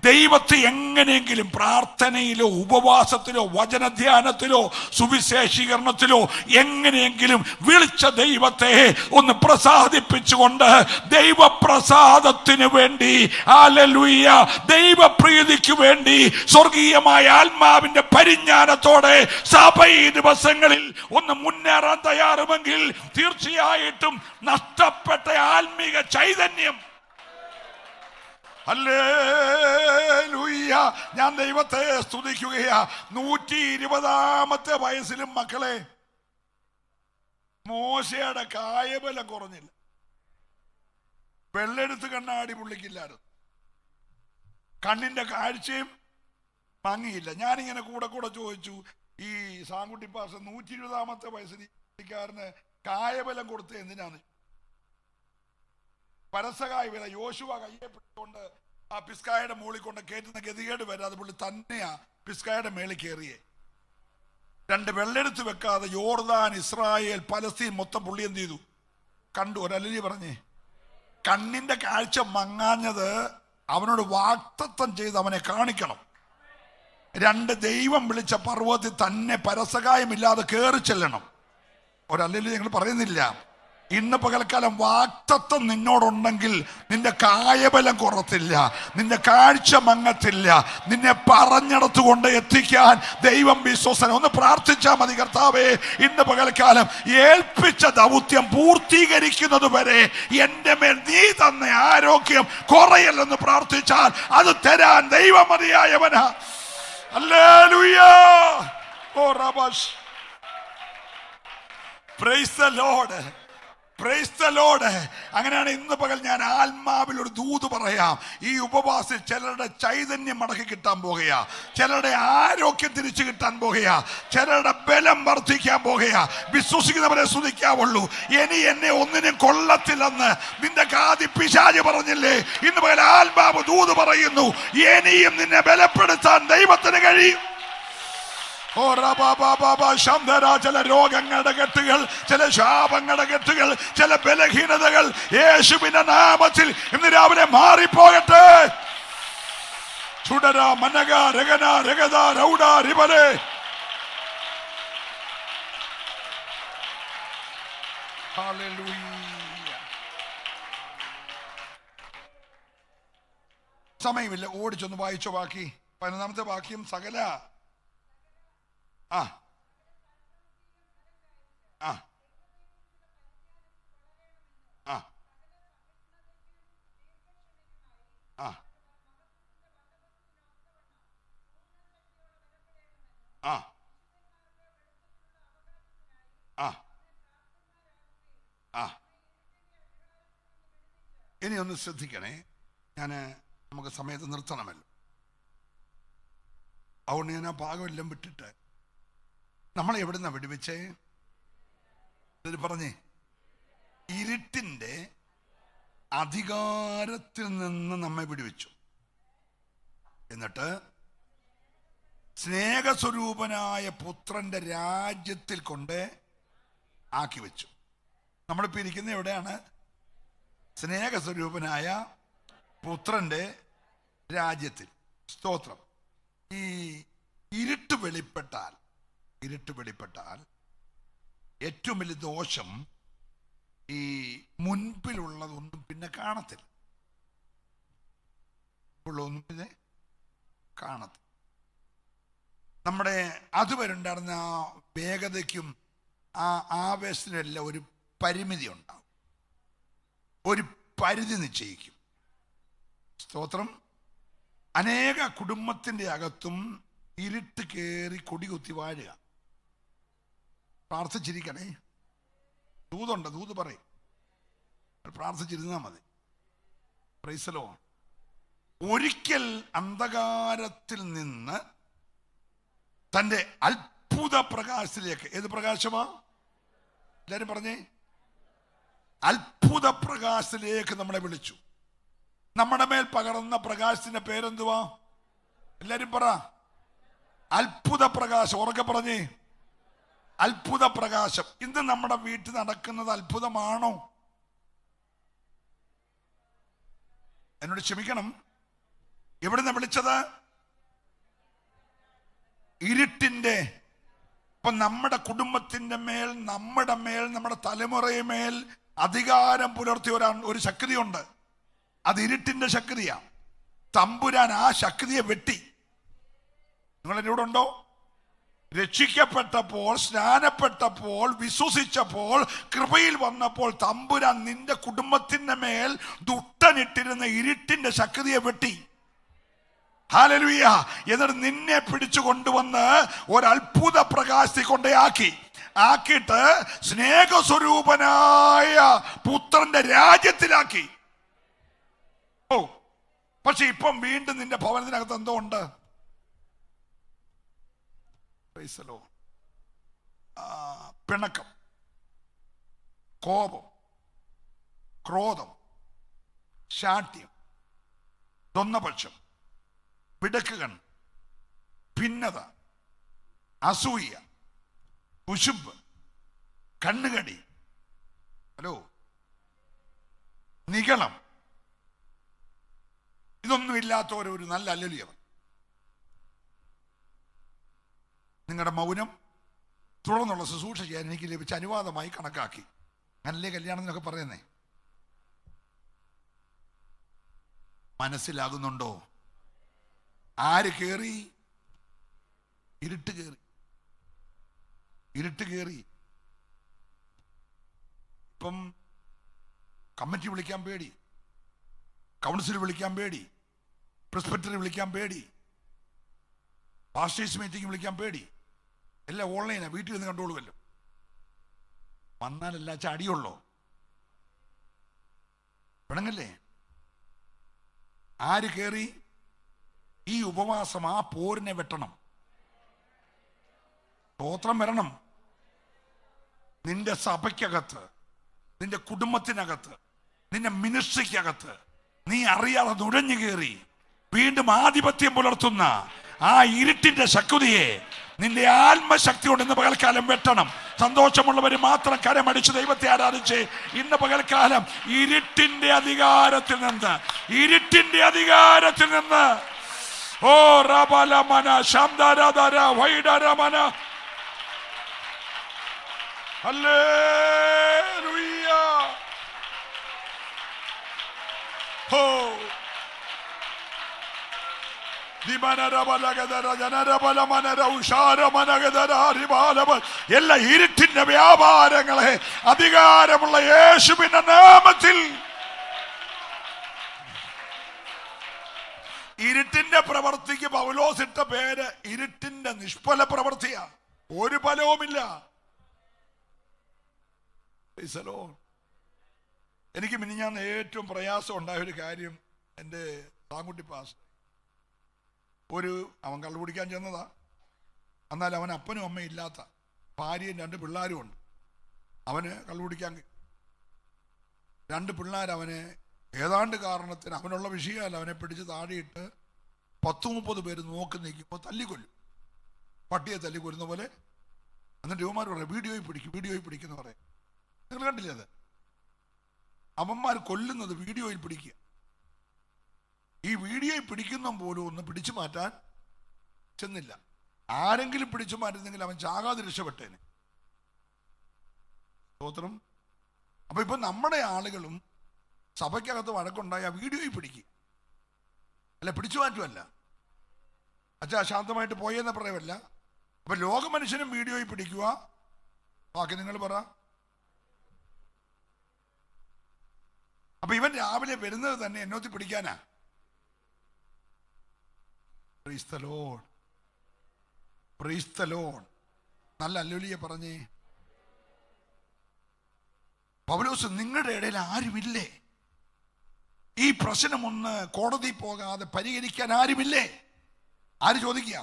ദൈവത്തെ എങ്ങനെയെങ്കിലും പ്രാർത്ഥനയിലോ ഉപവാസത്തിലോ വചനധ്യാനത്തിലോ സുവിശേഷീകരണത്തിലോ എങ്ങനെയെങ്കിലും വിളിച്ച ദൈവത്തെ ഒന്ന് പ്രസാദിപ്പിച്ചുകൊണ്ട് ദൈവപ്രസാദത്തിന് വേണ്ടി, ഹല്ലേലൂയ, ദൈവപ്രീതിക്ക് വേണ്ടി സ്വർഗീയമായ ആത്മാവിന്റെ പരിജ്ഞാനത്തോടെ സഭ ഈ ദിവസങ്ങളിൽ ഒന്ന് മുന്നേറാൻ തയ്യാറുമെങ്കിൽ തീർച്ചയായിട്ടും നഷ്ടപ്പെട്ട ആത്മീക ചൈതന്യം, ഹല്ലേലൂയ, ഞാൻ ദൈവത്തെ സ്തുതിക്കുകയാ. 120 വയസ്സിലും മക്കളെ മോശയുടെ കായബലം കുറഞ്ഞില്ല. വെള്ളെടുത്ത് കണ്ണാടി പുള്ളിക്കില്ലായിരുന്നു. കണ്ണിന്റെ കാഴ്ചയും മങ്ങിയില്ല. ഞാനിങ്ങനെ കൂടെ ചോദിച്ചു, ഈ സാങ്കുട്ടി പാസ 120 വയസ്സിന് കായബലം കൊടുത്ത് എന്തിനാണ്? പരസകായ വില യോശുവ കയ്യെ പിടിച്ചുകൊണ്ട് ആ പിസ്കായുടെ മുകളിൽ കൊണ്ട് കയറ്റുന്ന ഗതികേട് വരാതെ പുള്ളി തന്നെയാ പിസ്കായുടെ മേളിൽ കയറിയേ. 2 വെള്ളെടുത്ത് വെക്കാതെ യോർദാൻ, ഇസ്രായേൽ, പലസ്തീൻ മൊത്തം പുള്ളി എന്ത് ചെയ്തു? കണ്ടു. ഒരല്ലി പറഞ്ഞേ, കണ്ണിന്റെ കാഴ്ച മങ്ങാഞ്ഞത് അവനോട് വാക്തത്വം ചെയ്ത് അവനെ കാണിക്കണം. 2 ദൈവം വിളിച്ച പർവ്വതത്തിൽ തന്നെ പരസകായമില്ലാതെ കയറി ചെല്ലണം. ഒരല്ലി ഞങ്ങൾ പറയുന്നില്ല. ഇന്ന് പകൽക്കാലം വാക്തത്വം നിന്നോടുണ്ടെങ്കിൽ നിന്റെ കായബലം കുറത്തില്ല, നിന്റെ കാഴ്ച മങ്ങത്തില്ല. നിന്നെ പറഞ്ഞിടത്തുകൊണ്ട് എത്തിക്കാൻ ദൈവം വിശ്വസന. ഒന്ന് പ്രാർത്ഥിച്ചാൽ മതി. കർത്താവേ, ഇന്ന് പകൽക്കാലം ഏൽപ്പിച്ച ദൗത്യം പൂർത്തീകരിക്കുന്നത് വരെ എൻ്റെ മേൽ നീ തന്ന ആരോഗ്യം കുറയല്ലെന്ന് പ്രാർത്ഥിച്ചാൽ അത് തരാൻ ദൈവം മതിയായവനാ. ഹല്ലേലൂയ. ഓ റബഷ്. Praise the Lord, praise the Lord. അങ്ങനെയാണ് ഇന്ന് പകൽ ഞാൻ ആത്മാവിൽ ഒരു ദൂത് പറയാം. ഈ ഉപവാസം ചിലരുടെ ചൈതന്യം മടക്കി കിട്ടാൻ പോകുകയാ, ചിലരുടെ ആരോഗ്യം തിരിച്ചു കിട്ടാൻ പോകുകയാ, ചിലരുടെ ബലം വർദ്ധിക്കാൻ പോകുകയാ. വിശ്വസിക്കുന്നവരെ സ്തുതിക്കാവുള്ളൂ. ഇനി എന്നെ ഒന്നിനും കൊള്ളത്തില്ലെന്ന് നിന്റെ കാതി പിശാച് പറഞ്ഞില്ലേ? ഇന്ന് പകൽ ആത്മാവ് ദൂത് പറയുന്നു, ഇനിയും നിന്നെ ബലപ്പെടുത്താൻ ദൈവത്തിന് കഴിയും. ഓ ചില രോഗങ്ങളുടെ കെട്ടുകൾ, ചില ശാപങ്ങളുടെ കെട്ടുകൾ, ചില ബലഹീനതകൾ യേശുവിന്റെ നാമത്തിൽ ഇന്ന് രാവിലെ മാറിപ്പോകട്ടെ. ചുടര മനക രഗന രഗത രൗഡ റിബലെ. സമയമില്ല, ഓടിച്ചൊന്ന് വായിച്ചോ. ബാക്കി 11ാമത്തെ വാക്യം. സകല ആ ആ ആ ആ ആ ആ ആ. ഇനി ഒന്ന് ശ്രദ്ധിക്കണേ, നമുക്ക് സമയത്ത് നിർത്തണമല്ലോ. അതുകൊണ്ട് ഞാൻ ആ ഭാഗമെല്ലാം വിട്ടിട്ട് നമ്മളെ എവിടുന്ന വിടുവിച്ചേ? പറഞ്ഞേ, ഇരുട്ടിന്റെ അധികാരത്തിൽ നിന്ന് നമ്മെ വിടുവിച്ചു. എന്നിട്ട് സ്നേഹസ്വരൂപനായ പുത്രന്റെ രാജ്യത്തിൽ കൊണ്ട് ആക്കി വെച്ചു. നമ്മളിപ്പോൾ ഇരിക്കുന്നത് എവിടെയാണ്? സ്നേഹസ്വരൂപനായ പുത്രന്റെ രാജ്യത്തിൽ. സ്തോത്രം. ഈ ഇരുട്ട് വെളിപ്പെട്ടാൽ ഏറ്റവും വലിയ ദോഷം ഈ മുൻപിലുള്ളതൊന്നും പിന്നെ കാണത്തില്ല. ഉള്ളതൊന്നും പിന്നെ കാണത്തില്ല. നമ്മുടെ അതുവരെ ഉണ്ടായിരുന്ന ആ വേഗതയ്ക്കും ആ ആവേശത്തിനെല്ലാം ഒരു പരിമിതി ഉണ്ടാവും, ഒരു പരിധി നിശ്ചയിക്കും. സ്തോത്രം. അനേക കുടുംബത്തിന്റെ അകത്തും ഇരുട്ട് കയറി കൊടികുത്തി വാഴുക. പ്രാർത്ഥിച്ചിരിക്കണേ. ദൂതുണ്ട്, ദൂത് പറയും, പ്രാർത്ഥിച്ചിരുന്നാൽ മതി. Price the Lord. ഒരിക്കൽ അന്ധകാരത്തിൽ നിന്ന് തന്റെ അത്ഭുത പ്രകാശത്തിലേക്ക്. ഏത് പ്രകാശമാ? എല്ലാരും പറഞ്ഞേ, അത്ഭുത പ്രകാശത്തിലേക്ക് നമ്മളെ വിളിച്ചു. നമ്മുടെ മേൽ പകർന്ന പ്രകാശത്തിന്റെ പേരെന്തുവാ? എല്ലാരും പറ. അത്ഭുത പ്രകാശം. ഉറക്കെ പറഞ്ഞേ, അത്ഭുത പ്രകാശം. ഇന്ന് നമ്മുടെ വീട്ടിൽ നടക്കുന്നത് അത്ഭുതമാണോ? എന്നോട് ക്ഷമിക്കണം. എവിടുന്ന വിളിച്ചത്? ഇരുട്ടിന്റെ. അപ്പൊ നമ്മുടെ കുടുംബത്തിന്റെ മേൽ, നമ്മുടെ തലമുറയുമേൽ അധികാരം പുലർത്തിയ ഒരു ശക്തിയുണ്ട്. അത് ഇരുട്ടിന്റെ ശക്തിയാ. തമ്പുരാൻ ആ ശക്തിയെ വെട്ടി. നിങ്ങൾ എൻ്റെ കൂടെ ഉണ്ടോ? രക്ഷിക്കപ്പെട്ടപ്പോൾ, സ്നാനപ്പെട്ടപ്പോൾ, വിശ്വസിച്ചപ്പോൾ, കൃപയിൽ വന്നപ്പോൾ തമ്പുരാൻ നിന്റെ കുടുംബത്തിന്റെ മേൽ ദുഷ്ടനിട്ടിരുന്ന ഇരുട്ടിന്റെ ശക്തിയെ വെട്ടി. ഹല്ലേലൂയ. എന്നിട്ട് നിന്നെ പിടിച്ചു കൊണ്ടുവന്ന് ഒരത്ഭുത പ്രകാശത്തിൽ ആക്കിയിട്ട് സ്നേഹസ്വരൂപനായ പുത്രന്റെ രാജ്യത്തിലാക്കി. ഓ, പക്ഷെ ഇപ്പം വീണ്ടും നിന്റെ ഭവനത്തിനകത്ത് എന്തോ ഉണ്ട്? പിണക്കം, കോപം, ക്രോധം, ശാഠ്യം, ദ്വന്ദ്വപക്ഷം, പിടക്കുകൾ, ഭിന്നത, അസൂയ, കുശുമ്പ്, കണ്ണുകടി, നിഗളം. ഇതൊന്നുമില്ലാത്തവരൊരു നല്ല അല്ലലിയവർ. നിങ്ങളുടെ മൗനം തുടർന്നുള്ള ശുശ്രൂഷ ചെയ്യാൻ എനിക്ക് ലഭിച്ച അനുവാദമായി കണക്കാക്കി. അങ്ങനല്ലേ കല്യാണം എന്നൊക്കെ പറയുന്നേ? മനസ്സിലാകുന്നുണ്ടോ? ആര് കേറി? ഇരുട്ട് കേറി. ഇപ്പം കമ്മിറ്റി വിളിക്കാൻ പേടി, കൗൺസിൽ വിളിക്കാൻ പേടി, പ്രിസ്പെക്ടറി വിളിക്കാൻ പേടി, പാസ്റ്റേഴ്സ് മീറ്റിംഗ് വിളിക്കാൻ പേടി. എല്ലാം ഓൺലൈനാ, വീട്ടിൽ നിന്ന് കണ്ടോളുമല്ലോ. വന്നാലല്ല ചാടിയുള്ളോ? പിണങ്ങല്ലേ? ആര് കേറി? ഈ ഉപവാസം ആ പോരിനെ വെട്ടണം. സ്തോത്രം വരണം. നിന്റെ സഭയ്ക്കകത്ത്, നിന്റെ കുടുംബത്തിനകത്ത്, നിന്റെ മിനിസ്ട്രിക്കകത്ത് നീ അറിയാതെ നുഴഞ്ഞു കയറി വീണ്ടും ആധിപത്യം പുലർത്തുന്ന ആ ഇരുട്ടിന്റെ ശക്തിയെ നിന്റെ ആത്മശക്തി കൊണ്ട് ഇന്ന് പകൽക്കാലം വെട്ടണം. സന്തോഷമുള്ളവർ മാത്രം കരമടിച്ച് ദൈവത്തെ ആരാധിച്ച് ഇന്ന് പകൽക്കാലം ഇരുട്ടിന്റെ അധികാരത്തിൽ നിന്ന് ഓ റബലമന ശംദരദര വൈഡരമന ഹല്ലേലൂയ. ഹോ എല്ലാ ഇരുട്ടിന്റെ വ്യാപാരങ്ങളെ അധികാരമുള്ള യേശുവിന്റെ നാമത്തിൽ. ഇരുട്ടിന്റെ പ്രവൃത്തിക്ക് പൗലോസ് ഇട്ട പേര് ഇരുട്ടിന്റെ നിഷ്ഫല പ്രവൃത്തിയാ. ഒരു ഫലവുമില്ല. എനിക്ക് മിനിഞ്ഞാന്ന് ഏറ്റവും പ്രയാസം ഉണ്ടായ ഒരു കാര്യം, എൻ്റെ സാങ്കുട്ടി പാസ്റ്റർ അവൻ കള്ളു കുടിക്കാൻ ചെന്നതാ. എന്നാൽ അവൻ അപ്പനും അമ്മയും ഇല്ലാത്ത ഭാര്യയും 2 പിള്ളേരും ഉണ്ട്. അവന് കള്ളു കുടിക്കാൻ 2 പിള്ളേർ അവനെ ഏതാണ്ട് കാരണത്തിന് അവനുള്ള വിഷയമല്ല, അവനെ പിടിച്ച് താഴെയിട്ട് 10-30 പേര് നോക്കി നിൽക്കുമ്പോൾ തല്ലിക്കൊല്ലും, പട്ടിയെ തല്ലിക്കൊല്ലുന്ന പോലെ. എന്നിട്ട് യുവമാർ പറയാം വീഡിയോയിൽ പിടിക്കുന്ന പറയാം. നിങ്ങൾ കണ്ടില്ലേ അത്? അവന്മാർ കൊല്ലുന്നത് വീഡിയോയിൽ പിടിക്കുക. ഈ വീഡിയോയിൽ പിടിക്കുന്ന പോലും ഒന്ന് പിടിച്ചു മാറ്റാൻ ചെന്നില്ല. ആരെങ്കിലും പിടിച്ചു മാറ്റുന്നെങ്കിൽ അവൻ ചാകാതെ രക്ഷപ്പെട്ടേനെ. സ്തോത്രം. അപ്പൊ ഇപ്പൊ നമ്മുടെ ആളുകളും സഭയ്ക്കകത്ത് വഴക്കുണ്ടായ വീഡിയോയിൽ പിടിക്കുക, അല്ല പിടിച്ചു മാറ്റുമല്ല. അച്ഛാ ശാന്തമായിട്ട് പോയെന്ന പറയുമല്ല. അപ്പൊ ലോക മനുഷ്യനും വീഡിയോയിൽ പിടിക്കുക. ബാക്കി നിങ്ങൾ പറ. അപ്പൊ ഇവൻ രാവിലെ വരുന്നത് തന്നെ എന്നോത്തി പിടിക്കാനാ. Praise the Lord, praise the Lord. നല്ല ഹല്ലേലൂയ പറഞ്ഞേ. പൗലോസ്, നിങ്ങളുടെ ഇടയിൽ ആരുമില്ലേ? ഈ പ്രശ്നമൊന്ന് കോടതി പോകാതെ പരിഹരിക്കാൻ ആരുമില്ലേ? ആര് ചോദിക്കുക?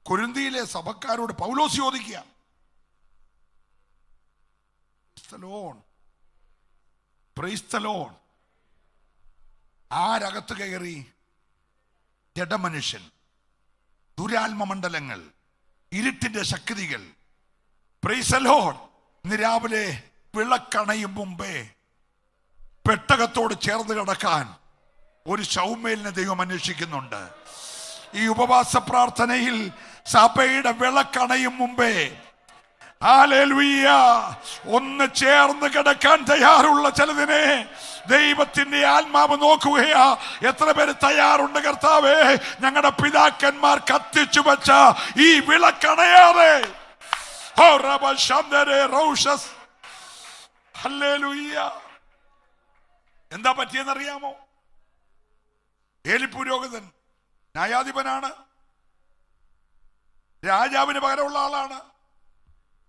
കൊരിന്തിയിലെ സഭക്കാരോട് പൗലോസ് ചോദിക്കുക. Price the Lord. ആരകത്ത് കയറി? ജഡമനുഷ്യൻ, ദുരാത്മമണ്ഡലങ്ങൾ, ഇരുട്ടിന്റെ ശക്തികൾ. Price the Lord. ഇന്ന് രാവിലെ വിളക്കണയും മുമ്പേ പെട്ടകത്തോട് ചേർന്ന് കിടക്കാൻ ഒരു ശൗമേലിനെ ദൈവം അന്വേഷിക്കുന്നുണ്ട്. ഈ ഉപവാസ പ്രാർത്ഥനയിൽ സഭയുടെ വിളക്കണയും മുമ്പേ ഹല്ലേലൂയ ഒന്ന് ചേർന്ന് കിടക്കാൻ തയ്യാറുള്ള ചിലതിനെ ദൈവത്തിന്റെ ആത്മാവ് നോക്കുകയാ. എത്ര പേര് തയ്യാറുണ്ട്? കർത്താവേ, ഞങ്ങളുടെ പിതാക്കന്മാർ കത്തിച്ചു വെച്ച ഈ വിളക്കണയാതെ. ഹല്ലേലൂയ. എന്താ പറ്റിയെന്നറിയാമോ? ഏലി പുരോഹിതൻ ന്യായാധിപനാണ്, രാജാവിന് പകരമുള്ള ആളാണ്,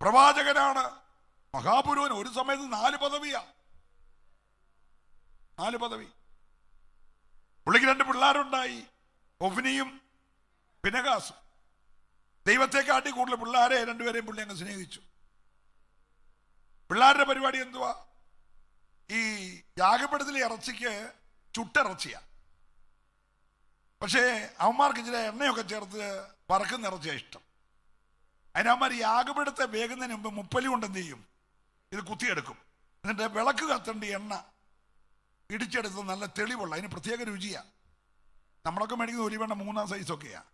പ്രവാചകനാണ്, മഹാപുരോഹിതൻ. ഒരു സമയത്ത് 4 പദവിയാ. 4 പദവി. പുള്ളിക്ക് 2 പിള്ളേരുണ്ടായി, ഒഫ്നിയും ഫിനെഹാസും. ദൈവത്തെ കാട്ടി കൂടുതൽ പിള്ളേരെ 2 പേരെയും പുള്ളി അങ്ങ് സ്നേഹിച്ചു. പിള്ളേരുടെ പരിപാടി എന്തുവാ? ഈ യാഗപീഠത്തിലെ ഇറച്ചിക്ക് ചുട്ടിറച്ചിയാ. പക്ഷേ അവന്മാർക്ക് ഇച്ചിരി എണ്ണയൊക്കെ ചേർത്ത് വറക്കുന്ന ഇറച്ചിയാ ഇഷ്ടം. അതിനവന്മാർ യാഗപീഠത്തെ വേകുന്നതിന് മുമ്പ് മുപ്പലി കൊണ്ട് എന്ത് ചെയ്യും? ഇത് കുത്തിയെടുക്കും. എന്നിട്ട് വിളക്ക് കത്തേണ്ട എണ്ണ ഇടിച്ചെടുത്ത് നല്ല തെളിവുള്ള, അതിന് പ്രത്യേക രുചിയാണ്. നമ്മളൊക്കെ മേടിക്കുന്ന ഒലിവെണ്ണ 3-ാം സൈസൊക്കെയാണ്.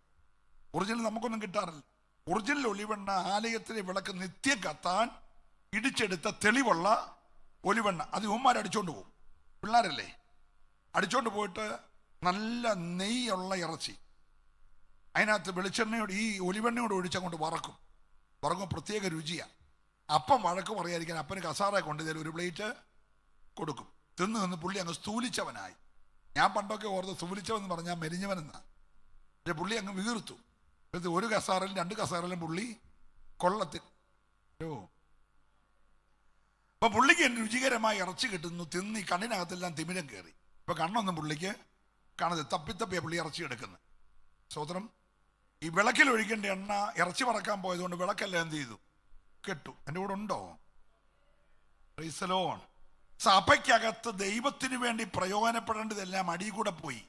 ഒറിജിനൽ നമുക്കൊന്നും കിട്ടാറില്ല. ഒറിജിനൽ ഒലിവെണ്ണ ആലയത്തിലെ വിളക്ക് നിത്യം കത്താൻ ഇടിച്ചെടുത്ത തെളിവുള്ള ഒലിവെണ്ണ. അത് ഇവന്മാർ അടിച്ചോണ്ട് പോകും. പിള്ളേരല്ലേ, അടിച്ചോണ്ട് പോയിട്ട് നല്ല നെയ്യുള്ള ഇറച്ചി അതിനകത്ത് വെളിച്ചെണ്ണയോട് ഈ ഒലിവെണ്ണയോട് ഒഴിച്ചങ്ങോട്ട് വറക്കും പ്രത്യേക രുചിയാണ്. അപ്പം വഴക്ക് പറയാതിരിക്കാൻ അപ്പന് കസാറ കൊണ്ടുതരും, ഒരു പ്ലേറ്റ് കൊടുക്കും. തിന്ന് പുള്ളി അങ്ങ് സ്ഥൂലിച്ചവനായി. ഞാൻ പണ്ടൊക്കെ ഓർത്ത് സ്ഥൂലിച്ചവെന്ന് പറഞ്ഞാൽ മെലിഞ്ഞവനെന്നാ. പക്ഷെ പുള്ളി അങ്ങ് വീർത്തു. ഒരു കസാറിലും 2 കസാറിലും പുള്ളി കൊള്ളത്തിൽ. അപ്പൊ പുള്ളിക്ക് രുചികരമായി ഇറച്ചി കിട്ടുന്നു. തിന്നി കണ്ണിനകത്തെല്ലാം തിമിരം കയറി. ഇപ്പൊ കണ്ണൊന്നും പുള്ളിക്ക് കാണാതെ തപ്പിത്തപ്പിയ പുള്ളി ഇറച്ചി എടുക്കുന്നത്. സ്വതന്ത്രം. ഈ വിളക്കിൽ ഒഴിക്കേണ്ട എണ്ണ ഇറച്ചി വറക്കാൻ പോയതുകൊണ്ട് വിളക്കെല്ലാം എന്ത് ചെയ്തു? കെട്ടു. എൻ്റെ കൂടെ ഉണ്ടോ? Praise the Lord. സഭയ്ക്കകത്ത് ദൈവത്തിന് വേണ്ടി പ്രയോജനപ്പെടേണ്ടതെല്ലാം അടിയിൽ കൂടെ പോയി.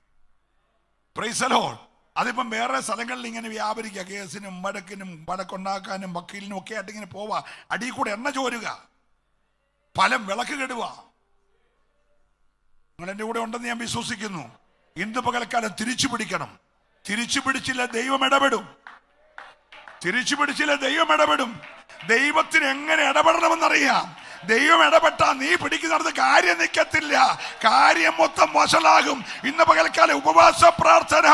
Praise the Lord. അതിപ്പം വേറെ സ്ഥലങ്ങളിൽ ഇങ്ങനെ വ്യാപരിക്കുക, കേസിനും വഴക്കിനും വഴക്കുണ്ടാക്കാനും വക്കീലിനും ഒക്കെ ആയിട്ട് ഇങ്ങനെ പോവാ. അടി കൂടെ എണ്ണ ചോരുക, ഫലം വിളക്ക് കെടുക. നിങ്ങൾ എൻ്റെ കൂടെ ഉണ്ടെന്ന് ഞാൻ വിശ്വസിക്കുന്നു. ഇന്ന് പകൽക്കാലം തിരിച്ചു പിടിക്കണം. തിരിച്ചു പിടിച്ചില്ല ദൈവം ഇടപെടും. തിരിച്ചു പിടിച്ചില്ല ദൈവം ഇടപെടും. ദൈവത്തിന് എങ്ങനെ ഇടപെടണമെന്നറിയാം. ദൈവം ഇടപെട്ടാ നീ പിടിക്കുന്നിടത്ത് കാര്യം നിൽക്കത്തില്ല, കാര്യം മൊത്തം വഷളാകും. ഇന്ന് പകൽക്കാലം ഉപവാസ പ്രാർത്ഥന,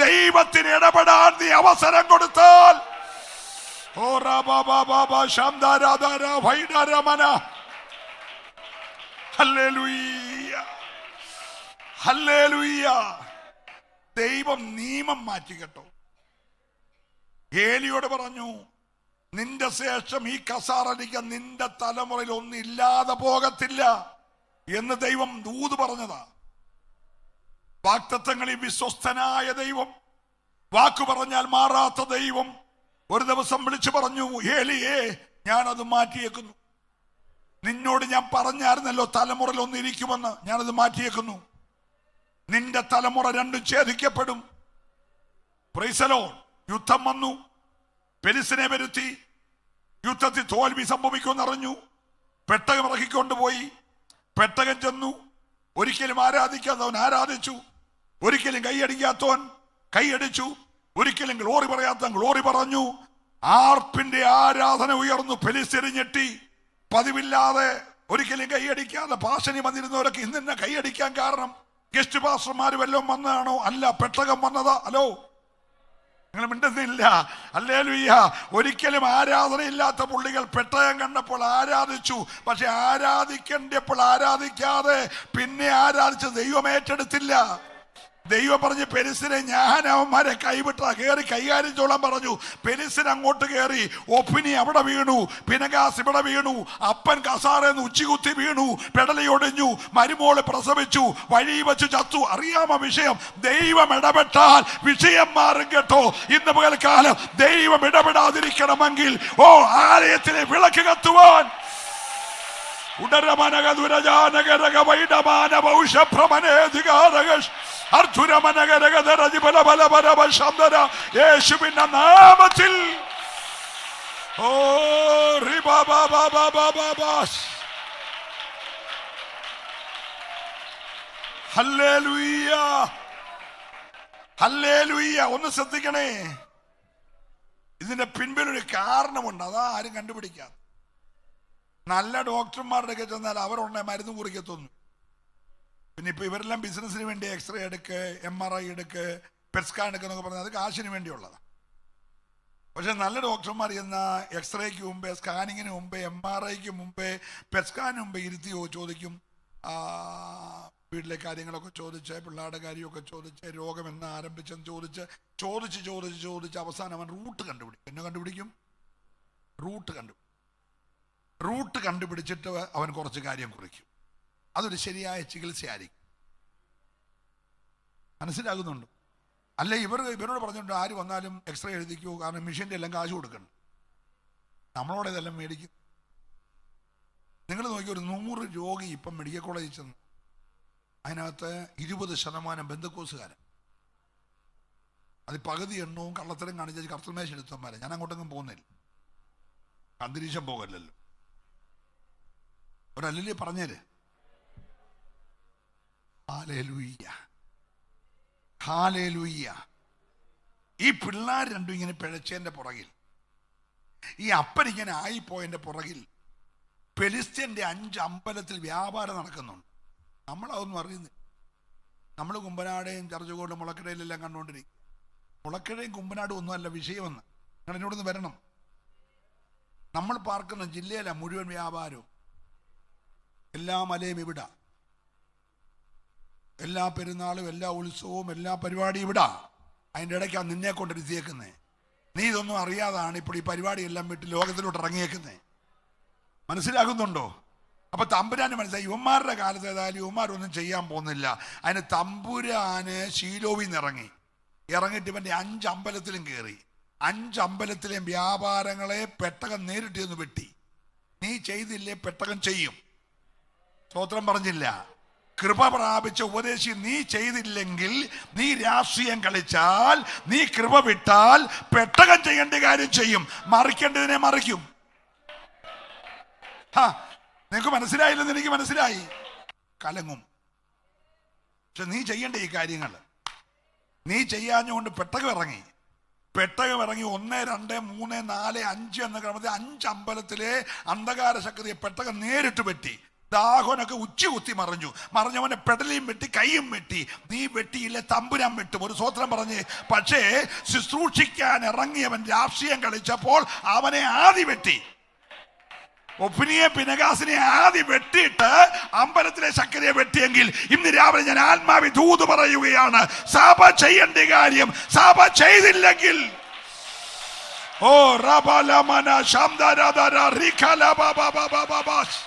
ദൈവത്തിന് ഇടപെടാൻ നീ അവസരം കൊടുത്താൽ ദൈവം നിയമം മാറ്റി കേട്ടോ. ഏലിയോട് പറഞ്ഞു, നിന്റെ ശേഷം ഈ കസാറടിക്കാൻ നിന്റെ തലമുറയിൽ ഒന്നില്ലാതെ പോകത്തില്ല എന്ന് ദൈവം ദൂത് പറഞ്ഞതാ. വാഗ്ദത്തങ്ങളിൽ വിശ്വസ്തനായ ദൈവം, വാക്കു പറഞ്ഞാൽ മാറാത്ത ദൈവം ഒരു ദിവസം വിളിച്ചു പറഞ്ഞു, ഏലിയേ, ഞാനത് മാറ്റിയേക്കുന്നു. നിന്നോട് ഞാൻ പറഞ്ഞായിരുന്നല്ലോ തലമുറയിൽ ഒന്നിരിക്കുമെന്ന്, ഞാനത് മാറ്റിയേക്കുന്നു. നിന്റെ തലമുറ രണ്ടും ഛേദിക്കപ്പെടും. Price the Lord. യുദ്ധം വന്നു, പെലിസിനെ വരുത്തി, യുദ്ധത്തിൽ തോൽവി സംഭവിക്കുമെന്ന് അറിഞ്ഞു. പെട്ടകം ഇറക്കിക്കൊണ്ടുപോയി. പെട്ടകം ചെന്നു. ഒരിക്കലും ആരാധിക്കാത്തവൻ ആരാധിച്ചു, ഒരിക്കലും കൈയടിക്കാത്തവൻ കൈയടിച്ചു, ഒരിക്കലും ഗ്ലോറി പറയാത്തവൻ ഗ്ലോറി പറഞ്ഞു. ആർപ്പിന്റെ ആരാധന ഉയർന്നു. പെലിസ്ത്യർ ഞെട്ടി. പതിവില്ലാതെ ഒരിക്കലും കൈയടിക്കാതെ ഭാഷണി വന്നിരുന്നവരൊക്കെ ഇന്ന് കൈയടിക്കാൻ കാരണം ഗസ്റ്റ് പാസ്റ്റർമാർ വല്ലതും വന്നതാണോ? അല്ല, പെട്ടകം വന്നതാ. ഹലോ, നിങ്ങൾ മിണ്ടുന്നില്ല. ഹല്ലേലൂയ. ഒരിക്കലും ആരാധനയില്ലാത്ത പുള്ളികൾ പെട്ടകം കണ്ടപ്പോൾ ആരാധിച്ചു. പക്ഷെ ആരാധിക്കേണ്ടപ്പോൾ ആരാധിക്കാതെ പിന്നെ ആരാധിച്ച് ദൈവം ഏറ്റെടുത്തില്ല. ദൈവം പറഞ്ഞു, പെലിസിനെ ഞാൻ അവന്മാരെ കൈവിട്ട കയറി കൈകാര്യം ചോളാൻ പറഞ്ഞു. പെലിസിന് അങ്ങോട്ട് കയറി. ഒപ്പിനി അവിടെ വീണു, പിനകാസ് ഇവിടെ വീണു, അപ്പൻ കസാറേന്ന് ഉച്ചികുത്തി വീണു, പെടലയൊടിഞ്ഞു, മരുമോള് പ്രസവിച്ചു, വഴി വെച്ച് ചത്തു. അറിയാമോ വിഷയം? ദൈവം ഇടപെട്ടാൽ വിഷയം മാറും കേട്ടോ. ഇന്ന് പകൽക്കാലം ദൈവം ഇടപെടാതിരിക്കണമെങ്കിൽ ആലയത്തിലെ വിളക്ക് കത്തുവാൻ യേശുവിന്റെ നാമത്തിൽ ഹല്ലേലൂയ, ഹല്ലേലൂയ. ഒന്ന് ശ്രദ്ധിക്കണേ, ഇതിന്റെ പിൻപിലൊരു കാരണമുണ്ട്. അതാ ആരും കണ്ടുപിടിക്കാം. നല്ല ഡോക്ടർമാരുടെ ഒക്കെ ചെന്നാൽ അവരുണ്ടെ മരുന്ന് കുറിക്കത്തൊന്നും. പിന്നെ ഇപ്പൊ ഇവരെല്ലാം ബിസിനസ്സിന് വേണ്ടി എക്സ്റേ എടുക്ക്, MRI എടുക്ക്, പെറ്റ് സ്കാൻ എടുക്കുന്നൊക്കെ പറഞ്ഞാൽ അത് കാശിന് വേണ്ടിയുള്ളതാണ്. പക്ഷെ നല്ല ഡോക്ടർമാർ ചെന്ന എക്സ്റേക്ക് മുമ്പേ, സ്കാനിങ്ങിന് മുമ്പേ, MRIക്ക് മുമ്പേ, പെറ്റ് സ്കാനിന് മുമ്പേ ഇരുത്തി ചോദിക്കും. വീട്ടിലെ കാര്യങ്ങളൊക്കെ ചോദിച്ച്, പിള്ളേരുടെ കാര്യമൊക്കെ ചോദിച്ച്, രോഗം എന്ന് ആരംഭിച്ചെന്ന് ചോദിച്ച് അവസാനം അവൻ റൂട്ട് കണ്ടുപിടിക്കും. എന്നെ കണ്ടുപിടിക്കും? റൂട്ട് കണ്ടുപിടിച്ചിട്ട് അവൻ കുറച്ച് കാര്യം കുറിക്കും. അതൊരു ശരിയായ ചികിത്സയായിരിക്കും. മനസ്സിലാകുന്നുണ്ട്? അല്ലെ ഇവരോട് പറഞ്ഞിട്ട് ആര് വന്നാലും എക്സ്റേ എഴുതിക്കൂ, കാരണം മെഷീൻ്റെ എല്ലാം കാശ് കൊടുക്കണം. നമ്മളോട് ഇതെല്ലാം മേടിക്കും. നിങ്ങൾ നോക്കി, ഒരു 100 രോഗി ഇപ്പം മെഡിക്കൽ കോളേജിൽ ചെന്ന് അതിനകത്ത് 20% ബന്ധുക്കോസുകാരൻ. അത് പകുതി എണ്ണവും കള്ളത്തരം കാണിച്ച് കർത്തമേശ എടുത്തന്മാരെ. ഞാൻ അങ്ങോട്ടെങ്കിലും പോകുന്നില്ല, അന്തരീക്ഷം പോകല്ലല്ലോ. ഒരല്ലേ പറഞ്ഞേര്. Hallelujah, hallelujah. ഈ പിള്ളേർ രണ്ടും ഇങ്ങനെ പിഴച്ചതിൻ്റെ പുറകിൽ, ഈ അപ്പനിങ്ങനെ ആയിപ്പോയതിൻ്റെ പുറകിൽ പെലിസ്ത്യൻ്റെ 5 അമ്പലത്തിൽ വ്യാപാരം നടക്കുന്നുണ്ട്. നമ്മളതൊന്നും അറിയുന്നില്ല. നമ്മൾ കുമ്പനാടെയും ചർച്ചകോട് മുളക്കടയിലെല്ലാം കണ്ടുകൊണ്ടിരിക്കും. മുളക്കടയും കുമ്പനാടും ഒന്നുമല്ല വിഷയമെന്ന്. നിങ്ങൾ എന്നോടൊന്ന് വരണം. നമ്മൾ പാർക്കുന്ന ജില്ലയിലെ മുഴുവൻ വ്യാപാരവും, എല്ലാ മലയും ഇവിടെ, എല്ലാ പെരുന്നാളും, എല്ലാ ഉത്സവവും, എല്ലാ പരിപാടിയും ഇവിടെ. അതിൻ്റെ ഇടയ്ക്കാണ് നിന്നെ കൊണ്ടിരുത്തിയേക്കുന്നത്. നീ ഇതൊന്നും അറിയാതാണ് ഇപ്പോൾ ഈ പരിപാടിയെല്ലാം വിട്ട് ലോകത്തിലോട്ട് ഇറങ്ങിയേക്കുന്നത്. മനസ്സിലാകുന്നുണ്ടോ? അപ്പൊ തമ്പുരാന് മനസ്സിലായി, യുവന്മാരുടെ കാലത്ത് ഏതായാലും യുവന്മാരൊന്നും ചെയ്യാൻ പോകുന്നില്ല. അതിന് തമ്പുരാന് ശീലോവിൽ നിന്ന് ഇറങ്ങിയിട്ട് ഇവൻ്റെ 5 അമ്പലത്തിലും കയറി. 5 അമ്പലത്തിലെയും വ്യാപാരങ്ങളെ പെട്ടകം നേരിട്ട് ഒന്ന് വെട്ടി. നീ ചെയ്തില്ലേ, പെട്ടകം ചെയ്യും. സ്തോത്രം പറഞ്ഞില്ല. കൃപ പ്രാപിച്ച ഉപദേശി നീ ചെയ്തില്ലെങ്കിൽ, നീ രാഷ്ട്രീയം കളിച്ചാൽ, നീ കൃപ വിട്ടാൽ പെട്ടകം ചെയ്യേണ്ട കാര്യം ചെയ്യും, മറിക്കേണ്ടതിനെ മറിക്കും. നിനക്ക് മനസ്സിലായില്ലെന്ന് എനിക്ക് മനസ്സിലായി. കലങ്ങും. പക്ഷെ നീ ചെയ്യേണ്ട ഈ കാര്യങ്ങൾ നീ ചെയ്യാഞ്ഞുകൊണ്ട് പെട്ടകം ഇറങ്ങി 1, 2, 3, 4, 5 എന്ന ക്രമത്തിൽ 5 അമ്പലത്തിലെ അന്ധകാര ശക്തിയെ പെട്ടകം നേരിട്ട് വെട്ടി. ദാഹോനൊക്കെ ഉച്ചകുത്തി മറിഞ്ഞവന്റെ പെടലിയും വെട്ടി, കൈയും വെട്ടി. നീ വെട്ടിയില്ല, തമ്പുരാൻ വെട്ടും. ഒരു സ്വത്രം പറഞ്ഞ്. പക്ഷേ ശുശ്രൂഷിക്കാൻ ഇറങ്ങിയവൻ രാഷ്ട്രീയം കളിച്ചപ്പോൾ അവനെ ആദി വെട്ടി. ഒഫ്നിയെ പിനഹാസിനെ ആദ്യം വെട്ടിയിട്ട് അമ്പലത്തിലെ ശക്തിയെ വെട്ടിയെങ്കിൽ ഇന്ന് രാവിലെ ഞാൻ ആത്മാവി ദൂത് പറയുകയാണ്, സഭ ചെയ്യേണ്ട കാര്യം സഭ ചെയ്തില്ലെങ്കിൽ, ഓ റബലമന ശംദരദര റിഖലബബബബബബസ്,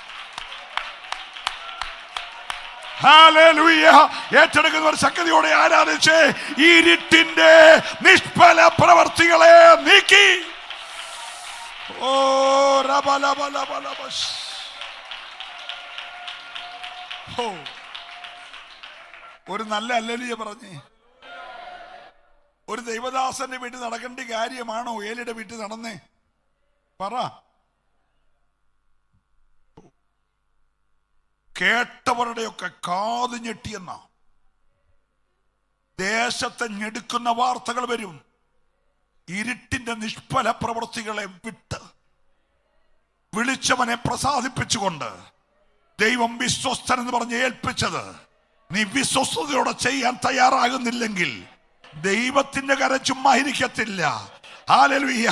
ഹല്ലേലൂയ. ഏറ്റെടുക്കുന്നവർ ശക്തിയോടെ ആരാധിച്ച് ഇരുട്ടിന്റെ നിഷ്ഫല പ്രവർത്തികളെ നീക്കി. ഓ റബലബലബലബസ്. ഓ ഒരു നല്ല ഹല്ലേലൂയ പറഞ്ഞേ. ഒരു ദൈവദാസന്റെ വീട്ടിൽ നടക്കേണ്ട കാര്യമാണോ ഏലിയുടെ വീട്ടിൽ നടന്നേ? പറ. കേട്ടവരുടെയൊക്കെ കാത് ഞെട്ടിയെന്ന ദേശത്തെ ഞെടുക്കുന്ന വാർത്തകൾ വരും. ഇരുട്ടിന്റെ നിഷ്ഫല പ്രവൃത്തികളെ വിട്ട് വിളിച്ചവനെ പ്രസാദിപ്പിച്ചുകൊണ്ട് ദൈവം വിശ്വസ്തൻ എന്ന് പറഞ്ഞ് ഏൽപ്പിച്ചത് നീ വിശ്വസ്തയോടെ ചെയ്യാൻ തയ്യാറാകുന്നില്ലെങ്കിൽ ദൈവത്തിന്റെ കരം ചുമ്മാ ഇരിക്കത്തില്ല. ഹല്ലേലൂയ.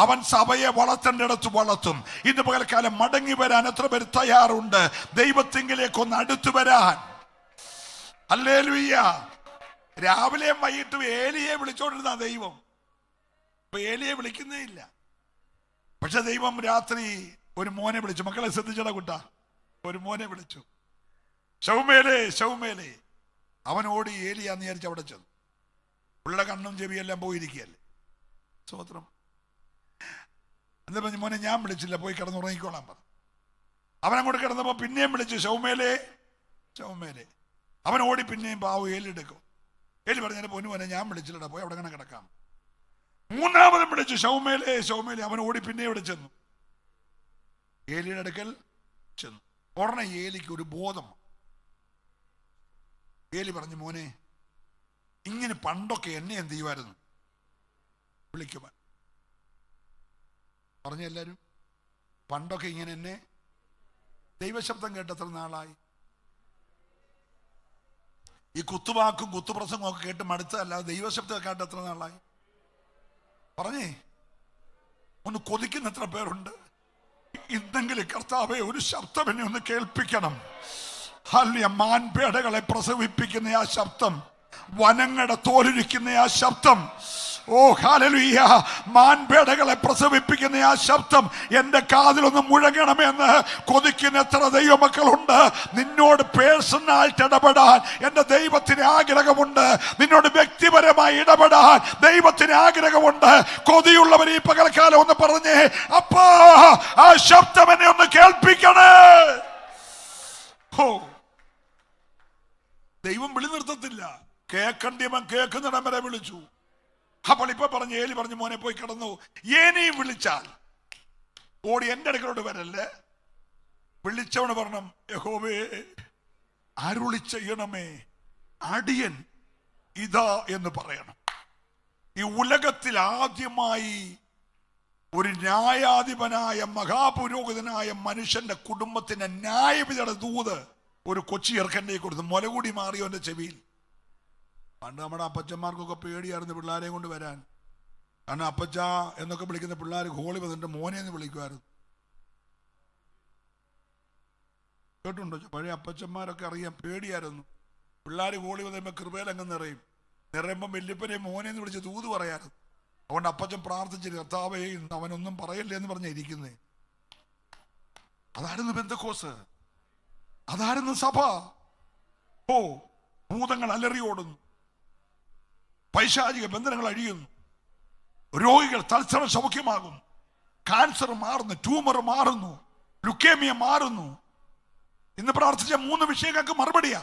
അവൻ സഭയെ വളർത്തേണ്ടിടത്ത് വളർത്തും. ഇന്ന് പകൽക്കാലം മടങ്ങി വരാൻ എത്ര പേര് തയ്യാറുണ്ട്? ദൈവത്തിങ്കിലേക്ക് ഒന്ന് അടുത്തു വരാൻ. ഹല്ലേലൂയ. രാവിലെയും വൈകിട്ടും ഏലിയെ വിളിച്ചോണ്ടിരുന്ന ദൈവം ഇപ്പൊ ഏലിയെ വിളിക്കുന്നേ ഇല്ല. പക്ഷെ ദൈവം രാത്രി ഒരു മോനെ വിളിച്ചു. മക്കളെ ശ്രദ്ധിച്ചടാ കുട്ടാ, ഒരു മോനെ വിളിച്ചു. ശൗമേലേ, ശൗമേലേ. അവൻ ഓടി ഏലിയാന്ന് വിചാരിച്ച് അവിടെ ചെന്നു. ഉള്ള കണ്ണും ചെവിയെല്ലാം പോയിരിക്കുകയല്ലേ. സ്തോത്രം. എന്താ പറഞ്ഞു? മോനെ ഞാൻ വിളിച്ചില്ല, പോയി കിടന്നുറങ്ങിക്കോളാൻ പറഞ്ഞു. അവനങ്ങോട്ട് കിടന്നപ്പോ പിന്നെയും വിളിച്ചു, ശൗമേലേ, ശൗമേലേ. അവൻ ഓടി പിന്നെയും പാവു ഏലി എടുക്കും. ഏലി പറഞ്ഞു, പൊന്നു മോനെ ഞാൻ വിളിച്ചില്ലടാ, പോയി അവിടെ കിടക്കാം. മൂന്നാമതും വിളിച്ചു, ശൗമേലേ, ശൗമേലേ. അവൻ ഓടി പിന്നെ ഇവിടെ ചെന്നു, ഏലിയുടെ അടുക്കൽ ചെന്നു. ഉടനെ ഏലിക്ക് ഒരു ബോധം. ഏലി പറഞ്ഞു, മോനെ ഇങ്ങനെ പണ്ടൊക്കെ എന്നെ എന്ത് ചെയ്യുമായിരുന്നു? വിളിക്കുവാൻ പറഞ്ഞ എല്ലാരും. പണ്ടൊക്കെ ഇങ്ങനെ എന്നെ ദൈവശബ്ദം കേട്ടെത്ര നാളായി? ഈ കുത്തുവാക്കും കുത്തുപ്രസംഗവും ഒക്കെ കേട്ട് മടുത്തല്ലാതെ ദൈവശബ്ദം കേട്ട് എത്ര നാളായി? പറഞ്ഞേ, ഒന്ന് കൊതിക്കുന്ന എത്ര പേരുണ്ട്? ഇന്നെങ്കിലും കർത്താവേ ഒരു ശബ്ദം എന്നെ ഒന്ന് കേൾപ്പിക്കണം. മാൻപേടകളെ പ്രസവിപ്പിക്കുന്ന ആ ശബ്ദം, വനങ്ങളുടെ തോലിരിക്കുന്ന ആ ശബ്ദം, ഓ ഹല്ലേലൂയ, മാൻപേടകളെ പ്രസവിപ്പിക്കുന്ന ആ ശബ്ദം എന്റെ കാതിലൊന്ന് മുഴങ്ങണമെന്ന് കൊതിക്കുന്ന എത്ര ദൈവമക്കളുണ്ട്? നിന്നോട് പേഴ്സണലായിട്ട് ഇടപെടാൻ എന്റെ ദൈവത്തിന് ആഗ്രഹമുണ്ട്. നിന്നോട് വ്യക്തിപരമായി ഇടപെടാൻ ദൈവത്തിന് ആഗ്രഹമുണ്ട്. കൊതിയുള്ളവർ ഈ പകൽക്കാലം ഒന്ന് പറഞ്ഞേ, അപ്പാ ആ ശബ്ദം എന്നെ ഒന്ന് കേൾപ്പിക്കണേ. ഓ, ദൈവം വിളി നിർത്തത്തില്ല. കേൾക്കണ്ടിയവൻ കേൾക്കുന്നിടം വരെ വിളിച്ചു. അപ്പോൾ ഇപ്പൊ പറഞ്ഞു, ഏലി പറഞ്ഞു, മോനെ പോയി കിടന്നു. ഇനിയും വിളിച്ചാൽ ഓടി എന്റെ അടുക്കലോട്ട് വരല്ലേ. വിളിച്ചവന് പറഞ്ഞു, യഹോവേ അരുളി ചെയ്യണമേ, അടിയൻ ഇതാ എന്ന് പറയണം. ഈ ഉലകത്തിൽ ആദ്യമായി ഒരു ന്യായാധിപനായ മഹാപുരോഹിതനായ മനുഷ്യന്റെ കുടുംബത്തിന്റെ ന്യായവിധിയുടെ ദൂത് ഒരു കൊച്ചി ചെറുക്കൻ്റെ കൊടുത്തു. മുലകൂടി മാറിയോന്റെ ചെവിയിൽ. പണ്ട് നമ്മുടെ അപ്പച്ചന്മാർക്കൊക്കെ പേടിയായിരുന്നു പിള്ളേരെയും കൊണ്ട് വരാൻ. കാരണം അപ്പച്ച എന്നൊക്കെ വിളിക്കുന്ന പിള്ളേർ ഹോളി വന്നിട്ട് മോനെ എന്ന് വിളിക്കുമായിരുന്നു. കേട്ടുണ്ടോ? പഴയ അപ്പച്ചന്മാരൊക്കെ അറിയാം, പേടിയായിരുന്നു. പിള്ളേർ ഹോളി വന്നുമ്പോൾ കൃപയിലങ്ങ് നിറയുമ്പം വല്യപ്പനെ മോനെ എന്ന് വിളിച്ച് ദൂത് പറയായിരുന്നു. അതുകൊണ്ട് അപ്പച്ചൻ പ്രാർത്ഥിച്ചിട്ട്, കർത്താവേ അവനൊന്നും പറയല്ലേ എന്ന് പറഞ്ഞിരിക്കുന്നേ. അതായിരുന്നു പെന്തക്കോസ്, അതായിരുന്നു സഭ. ഓ, ഭൂതങ്ങൾ അലറി ഓടുന്നു, പൈശാചിക ബന്ധനങ്ങൾ അഴിയുന്നു, രോഗികൾ തൽക്ഷണം സൗഖ്യമാകും, കാൻസർ മാറുന്നു, ട്യൂമർ മാറുന്നു, ലുക്കേമിയ മാറുന്നു. ഇന്ന് പ്രാർത്ഥിച്ച 3 വിഷയങ്ങൾക്ക് മറുപടിയാ.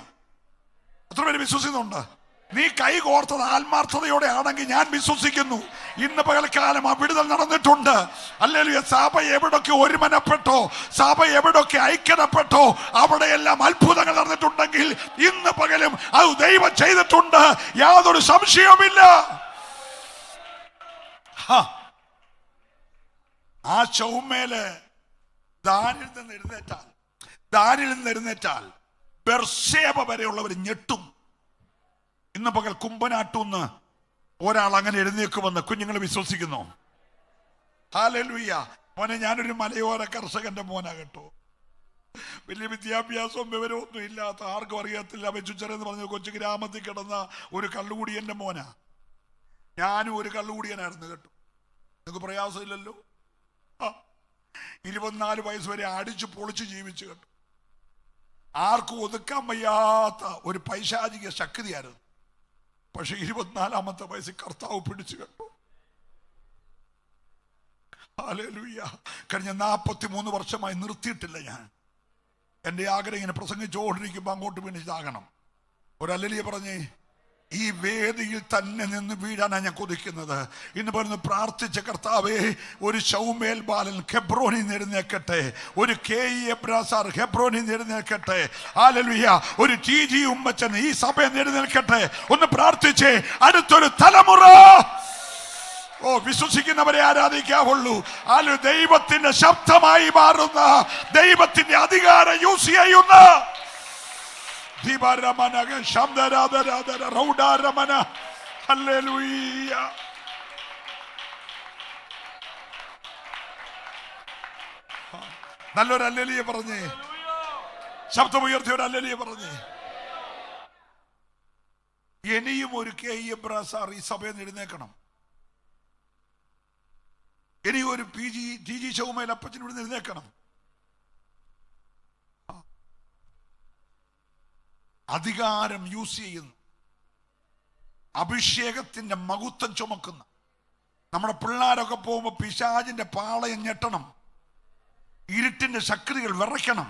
എത്ര പേര് വിശ്വസിക്കുന്നുണ്ട്? നീ കൈ കോർത്തത് ആത്മാർത്ഥതയോടെ ആണെങ്കിൽ ഞാൻ വിശ്വസിക്കുന്നു ഇന്ന് പകൽക്കാലം ആ വിടുതൽ നടന്നിട്ടുണ്ട്. ഹല്ലേലൂയ. സഭ എവിടൊക്കെ ഒരുമനപ്പെട്ടോ, സഭ എവിടൊക്കെ ഐക്യപ്പെട്ടോ, അവിടെയെല്ലാം അത്ഭുതങ്ങൾ നടന്നിട്ടുണ്ടെങ്കിൽ ഇന്ന് പകലും അത് ദൈവം ചെയ്തിട്ടുണ്ട്, യാതൊരു സംശയവുമില്ല. ആ ചൗമേല് ദാനിൽ നിന്ന് എഴുന്നേറ്റാൽ ബെർശേബ വരെയുള്ളവർ ഞെട്ടും. ഇന്ന് പകൽ കുമ്പനാട്ടൂന്ന് ഒരാൾ അങ്ങനെ എഴുന്നേക്കുമെന്ന് കുഞ്ഞുങ്ങൾ വിശ്വസിക്കുന്നു. ഹല്ലേലൂയ. മോനെ, ഞാനൊരു മലയോര കർഷകന്റെ മോനാ കേട്ടോ. വലിയ വിദ്യാഭ്യാസവും വിവരമൊന്നും ഇല്ലാത്ത, ആർക്കും അറിയത്തില്ല, വെച്ചുച്ചെന്ന് പറഞ്ഞ കൊച്ചു ഗ്രാമത്തിൽ കിടന്ന ഒരു കള്ളുകൂടിയന്റെ മോനാ. ഞാനും ഒരു കള്ളുകൂടിയനായിരുന്നു കേട്ടോ. നിങ്ങൾക്ക് പ്രയാസമില്ലല്ലോ. 24 വയസ്സ് വരെ അടിച്ചു പൊളിച്ച് ജീവിച്ചു കേട്ടോ. ആർക്കും ഒതുക്കാൻ വയ്യാത്ത ഒരു പൈശാചിക ശക്തിയായിരുന്നു. പക്ഷെ 24-ാമത്തെ വയസ്സിൽ കർത്താവ് പിടിച്ചു കേട്ടോ. ഹല്ലേലൂയ. കഴിഞ്ഞ 43 വർഷമായി നിർത്തിയിട്ടില്ല ഞാൻ. എൻ്റെ ആഗ്രഹം ഇങ്ങനെ പ്രസംഗിച്ചോണ്ടിരിക്കുമ്പോൾ അങ്ങോട്ട് വീണിച്ചാകണം. ഒരു ഹല്ലേലൂയ പറഞ്ഞേ. ഈ വേദിയിൽ തന്നെ നിന്ന് വീഴാനാണ് ഞാൻ കൊതിക്കുന്നത്. ഇന്ന് പറയുന്നു, പ്രാർത്ഥിച്ച കർത്താവേ, ഒരു ശൗമേൽ ബാലൻ ഹെബ്രോനിൽ എഴുന്നേൽക്കട്ടെ, ഒരു KE എബ്രാസാർ ഹെബ്രോനിൽ എഴുന്നേൽക്കട്ടെ. ഹല്ലേലൂയ. ഒരു TG ഉമ്മച്ചൻ ഈ സഭയിൽ എഴുന്നേൽക്കട്ടെ. ഒന്ന് പ്രാർത്ഥിച്ചേ. അടുത്തൊരു തലമുറ വിശ്വസിക്കുന്നവരെ ആരാധിക്കാവുള്ളൂ. ദൈവത്തിന്റെ ശബ്ദമായി മാറുന്ന, ദൈവത്തിന്റെ അധികാരം യൂസ് ചെയ്യുന്ന നല്ലൊരു ഹല്ലേലൂയ പറഞ്ഞേ. ശബ്ദമുയർത്തിയൊരു ഹല്ലേലൂയ പറഞ്ഞേ. ഇനിയും ഒരു KE എബ്രാസാർ ഈ സഭയിൽ എഴുന്നേക്കണം. ഇനിയും ഒരു TG ശൗമേൽ അപ്പച്ചൻ ഇവിടെ എഴുന്നേക്കണം. അധികാരം യൂസ് ചെയ്യുന്നു, അഭിഷേകത്തിന്റെ മഹത്വം ചുമക്കുന്ന. നമ്മുടെ പിള്ളേരൊക്കെ പോകുമ്പോൾ പിശാചിന്റെ പാളയം ഞെട്ടണം, ഇരുട്ടിന്റെ ശക്തികൾ വിറയ്ക്കണം.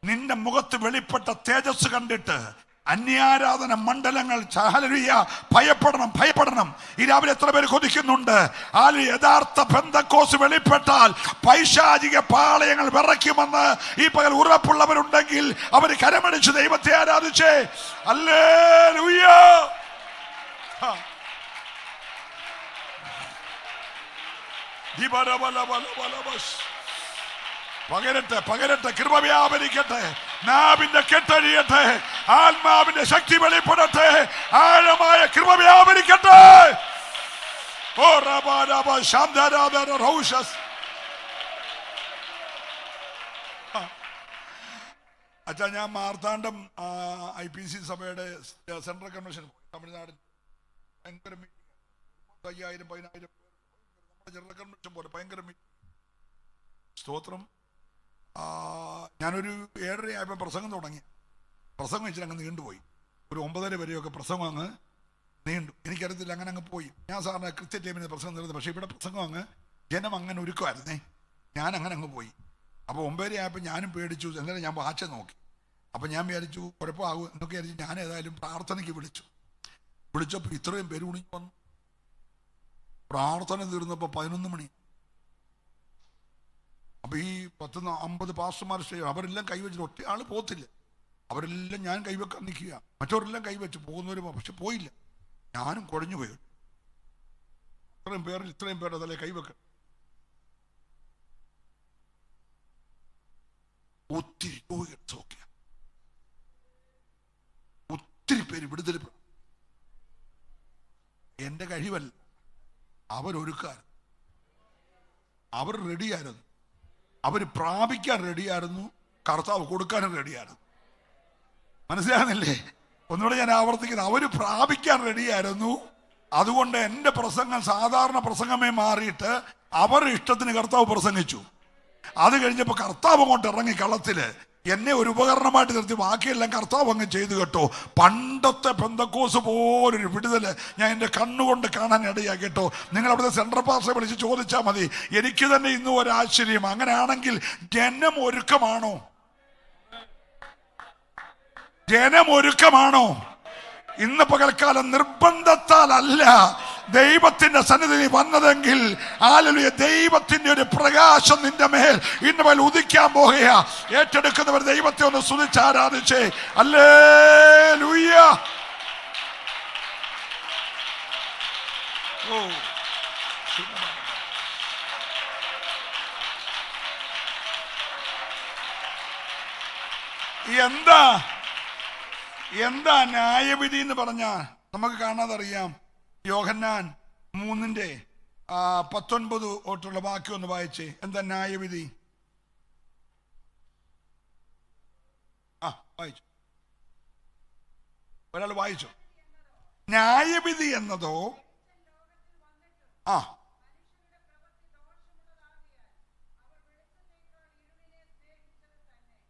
നിന്റെ മുഖത്ത് വെളിപ്പെട്ട തേജസ് കണ്ടിട്ട് അന്യാരാധന മണ്ഡലങ്ങൾ ഭയപ്പെടണം. ഈ രാവിലെ എത്ര പേര് കൊതിക്കുന്നുണ്ട്? യഥാർത്ഥ പെന്തക്കോസ് വെളിപ്പെട്ടാൽ പൈശാചിക പാളയങ്ങൾ വിറയ്ക്കുമെന്ന് ഈ പകൽ ഉറപ്പുള്ളവരുണ്ടെങ്കിൽ അവർ കരമടിച്ച് ദൈവത്തെ ആരാധിച്ചേ. ഹല്ലേലൂയ. പകരട്ടെ, കൃപ വ്യാപരിക്കട്ടെ, നാവിന്റെ കെട്ടഴിയട്ടെ, ആത്മാവിന്റെ ശക്തി വെളിപ്പെടട്ടെ, ആഴമായ കൃപ വ്യാപരിക്കട്ടെ. അച്ഛാ, ഞാൻ മാർത്താണ്ഡം IPC സഭയുടെ സെൻട്രൽ കൺവെൻഷൻ തമിഴ്നാട് ഭയങ്കര മീറ്റിംഗ്, 5000-10,000 നമ്മുടെ ജനറൽ കൺവെൻഷൻ പോലെ ഭയങ്കര മീറ്റിംഗ്. സ്തോത്രം. ഞാനൊരു 7:30 ആയപ്പോൾ പ്രസംഗം തുടങ്ങി. പ്രസംഗം വെച്ചിട്ട് അങ്ങ് നീണ്ടുപോയി. ഒരു 9:30 വരെയൊക്കെ പ്രസംഗം അങ്ങ് നീണ്ടു. എനിക്കറിയത്തില്ല, അങ്ങനെ അങ്ങ് പോയി. ഞാൻ സാറിന് കൃത്യ ടൈമിന് പ്രസംഗം തീർന്നത്. പക്ഷേ ഇവിടെ പ്രസംഗം അങ്ങ് ജനം അങ്ങനെ ഒരുക്കുമായിരുന്നേ. ഞാൻ അങ്ങനെ അങ്ങ് പോയി. അപ്പോൾ 9:30 ആയപ്പോൾ ഞാനും പേടിച്ചു. എന്നാലും ഞാൻ വാച്ച് നോക്കി. അപ്പം ഞാൻ വിചാരിച്ചു കുഴപ്പമാകും എന്നൊക്കെ വിചാരിച്ചു. ഞാൻ ഏതായാലും പ്രാർത്ഥനയ്ക്ക് വിളിച്ചപ്പോൾ ഇത്രയും പേര് കുണിഞ്ഞു വന്നു. പ്രാർത്ഥന തീർന്നപ്പോൾ 11 മണി. അപ്പോൾ ഈ 10-50 പാസ്റ്റർമാർ അവരെല്ലാം കൈവച്ചിട്ട് ഒറ്റ ആൾ പോകത്തില്ല. അവരെല്ലാം ഞാൻ കൈവെക്കാൻ നിൽക്കുക. മറ്റവരെല്ലാം കൈവച്ചു പോകുന്നവരും, പക്ഷെ പോയില്ല. ഞാനും കുഴഞ്ഞു പോയി. ഇത്രയും പേരുടെ തലേ കൈവെക്ക. ഒത്തിരി രോഗികൾ സൗഖ്യം, ഒത്തിരി പേര് വിടുതൽ. എൻ്റെ കഴിവല്ല, അവരൊരുക്കാൻ, അവർ റെഡിയായിരുന്നു. അവർ പ്രാപിക്കാൻ റെഡിയായിരുന്നു, കർത്താവ് കൊടുക്കാനും റെഡിയായിരുന്നു. മനസ്സിലാകുന്നില്ലേ? ഒന്നുകൂടെ ഞാൻ ആവർത്തിക്കുന്നത്, അവർ പ്രാപിക്കാൻ റെഡിയായിരുന്നു. അതുകൊണ്ട് എൻ്റെ പ്രസംഗം സാധാരണ പ്രസംഗമേ മാറിയിട്ട് അവരുടെ ഇഷ്ടത്തിന് കർത്താവ് പ്രസംഗിച്ചു. അത് കഴിഞ്ഞപ്പോൾ കർത്താവ് അങ്ങോട്ട് ഇറങ്ങി കളത്തില് എന്നെ ഒരു ഉപകരണമായിട്ട് നിർത്തി ബാക്കിയെല്ലാം കർത്താവ് അങ്ങ് ചെയ്തു കേട്ടോ. പണ്ടത്തെ പെന്തക്കോസ് പോലൊരു വിടുതല് ഞാൻ എൻ്റെ കണ്ണുകൊണ്ട് കാണാൻ ഇടയാക്കി കേട്ടോ. നിങ്ങൾ അവിടുത്തെ സെൻട്രൽ പാസ്റ്ററെ വിളിച്ച് ചോദിച്ചാൽ മതി. എനിക്ക് തന്നെ ഇന്നും ഒരു ആശ്ചര്യം. അങ്ങനെയാണെങ്കിൽ ജനം ഒരുക്കമാണോ? ഇന്ന് പകൽക്കാലം നിർബന്ധത്താൽ അല്ല ദൈവത്തിന്റെ സന്നിധി വന്നതെങ്കിൽ ഹല്ലേലൂയ, ദൈവത്തിന്റെ ഒരു പ്രകാശം നിന്റെ മേൽ ഇന്ന് മേൽ ഉദിക്കാൻ പോകുക. ഏറ്റെടുക്കുന്നവർ ദൈവത്തെ ഒന്ന് സ്തുതിച്ച് ആരാധിച്ചേ. ഹല്ലേലൂയ. എന്താ ന്യായവിധി എന്ന് പറഞ്ഞാ നമുക്ക് കാണാതറിയാം. യോഹന്നാൻ 3:19 തൊട്ടുള്ള വാക്യം ഒന്ന് വായിച്ചേ. എന്താ ന്യായവിധി? വായിച്ചു, ഒരാൾ വായിച്ചു. ന്യായവിധി എന്നതോ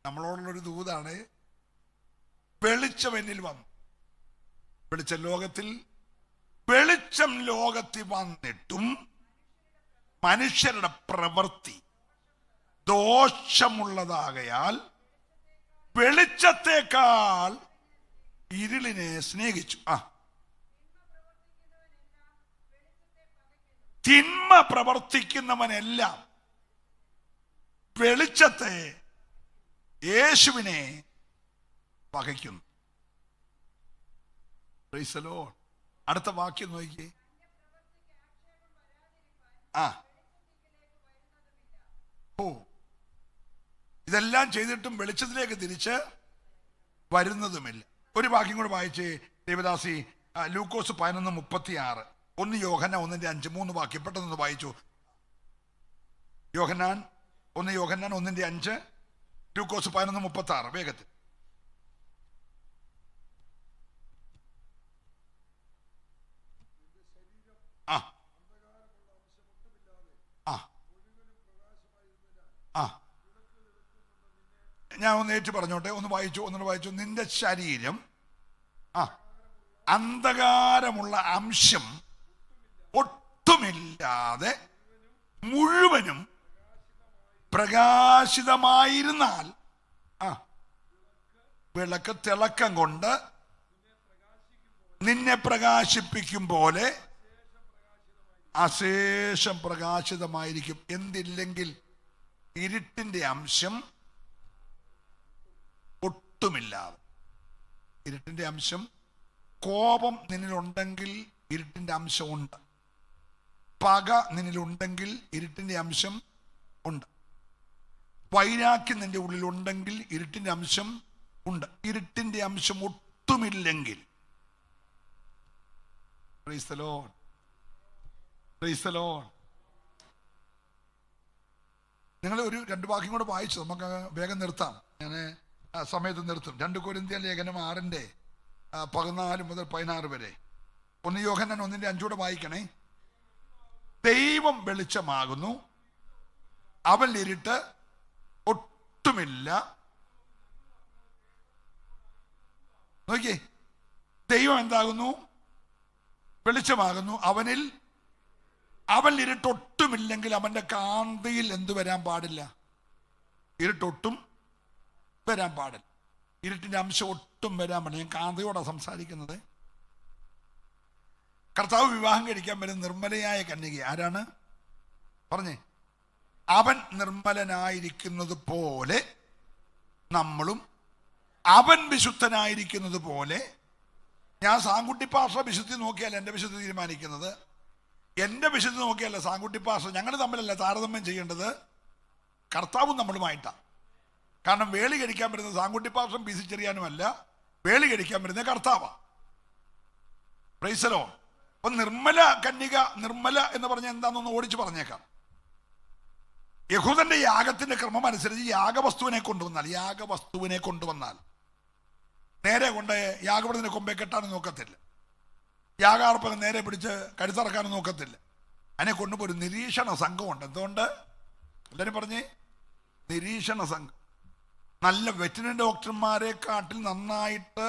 നമ്മളോടുള്ളൊരു ദൂതാണ്. വെളിച്ചം എന്നിൽ വന്നു. വെളിച്ചം ലോകത്തിൽ വന്നിട്ടും മനുഷ്യരുടെ പ്രവൃത്തി ദോഷമുള്ളതാകയാൽ വെളിച്ചത്തേക്കാൾ ഇരുളിനെ സ്നേഹിച്ചു. തിന്മ പ്രവർത്തിക്കുന്നവനെല്ലാം വെളിച്ചത്തെ, യേശുവിനെ പകയ്ക്കുന്നു. Price the Lord. അടുത്ത വാക്യം നോക്കിയേ. ഇതെല്ലാം ചെയ്തിട്ടും വെളിച്ചത്തിലേക്ക് തിരിച്ച് വരുന്നതുമില്ല. ഒരു വാക്യം കൂടെ വായിച്ചേ ദേവദാസി. ലൂക്കോസ് 11:36. 1 യോഹന്നാൻ 1:5. 3 വാക്യം പെട്ടെന്ന് വായിച്ചു. 1 യോഹന്നാൻ 1:5, ലൂക്കോസ് 11:36. വേഗത്തിൽ. ഞാൻ ഒന്ന് ഏറ്റു പറഞ്ഞോട്ടെ, ഒന്നുകൂടെ വായിച്ചു. നിന്റെ ശരീരം അന്ധകാരമുള്ള അംശം ഒട്ടുമില്ലാതെ മുഴുവനും പ്രകാശിതമായിരുന്നാൽ വിളക്ക് തിളക്കം കൊണ്ട് നിന്നെ പ്രകാശിപ്പിക്കും പോലെ അശേഷം പ്രകാശിതമായിരിക്കും. എന്തില്ലെങ്കിൽ ഇരുട്ടിന്റെ അംശം ഒട്ടുമില്ലാതെ. ഇരുട്ടിന്റെ അംശം, കോപം നിന്നിലുണ്ടെങ്കിൽ ഇരുട്ടിന്റെ അംശം ഉണ്ട്. പക നിന്നിലുണ്ടെങ്കിൽ ഇരുട്ടിന്റെ അംശം ഉണ്ട്. വൈരാഗ്യം നിന്റെ ഉള്ളിലുണ്ടെങ്കിൽ ഇരുട്ടിന്റെ അംശം ഉണ്ട്. ഇരുട്ടിന്റെ അംശം ഒട്ടുമില്ലെങ്കിൽ, praise the Lord, praise the Lord. നിങ്ങൾ ഒരു 2 വാക്യം കൂടെ വായിച്ചു, നമുക്ക് വേഗം നിർത്താം. ഞാൻ സമയത്ത് നിർത്തും. 2 കൊരിന്ത്യർ ലേഖനം 6:14 മുതൽ 16 വരെ. 1 യോഹന്നാൻ 1:5 വായിക്കണേ. ദൈവം വെളിച്ചമാകുന്നു, അവൻ ഇരുട്ട് ഒട്ടുമില്ല. നോക്കിയേ, ദൈവം എന്താകുന്നു? വെളിച്ചമാകുന്നു, അവൻ ഇരുട്ടൊട്ടുമില്ലെങ്കിൽ അവന്റെ കാന്തിയിൽ എന്തു വരാൻ പാടില്ല? ഇരുട്ടൊട്ടും വരാൻ പാടില്ല. ഇരുട്ടിന്റെ അംശം ഒട്ടും വരാൻ പാടില്ല. ഞാൻ കാന്തിയോടാണ് സംസാരിക്കുന്നത്. കർത്താവ് വിവാഹം കഴിക്കാൻ വരുന്ന നിർമ്മലയായ കന്യക ആരാണ്? പറഞ്ഞേ. അവൻ നിർമ്മലനായിരിക്കുന്നത് പോലെ നമ്മളും അവൻ വിശുദ്ധനായിരിക്കുന്നത് പോലെ. ഞാൻ സാങ്കുട്ടി പാഷ വിശുദ്ധി നോക്കിയല്ല എൻ്റെ വിശുദ്ധി തീരുമാനിക്കുന്നത്. എൻ്റെ വിശുദ്ധി നോക്കിയല്ല സാങ്കുട്ടി പാഷ. ഞങ്ങൾ തമ്മിലല്ല താരതമ്യം ചെയ്യേണ്ടത്, കർത്താവും നമ്മളുമായിട്ടാണ്. കാരണം വേളി കഴിക്കാൻ വരുന്നത് സാങ്കുട്ടി പാഷം പിസിച്ചെറിയാനുമല്ല, വേളി കഴിക്കാൻ വരുന്നത് കർത്താവാണ്. Price the Lord. അപ്പൊ നിർമ്മല കന്യക, നിർമ്മല എന്ന് പറഞ്ഞാൽ എന്താണെന്നൊന്ന് ഓടിച്ചു പറഞ്ഞേക്കാം. യഹൂദന്റെ യാഗത്തിന്റെ ക്രമം അനുസരിച്ച് യാഗവസ്തുവിനെ കൊണ്ടുവന്നാൽ നേരെ കൊണ്ട് യാഗപടത്തിന്റെ കൊമ്പെ കെട്ടാനും നോക്കത്തില്ല. യാഗാർപ്പകം നേരെ പിടിച്ച് കഴുത്തറക്കാനും നോക്കത്തില്ല. അതിനെ കൊണ്ടുപോയി ഒരു നിരീക്ഷണ സംഘമുണ്ട്. എന്തുകൊണ്ട്? എല്ലാവരും പറഞ്ഞേ, നിരീക്ഷണ സംഘം. നല്ല വെറ്റിനറി ഡോക്ടർമാരെക്കാട്ടിൽ നന്നായിട്ട്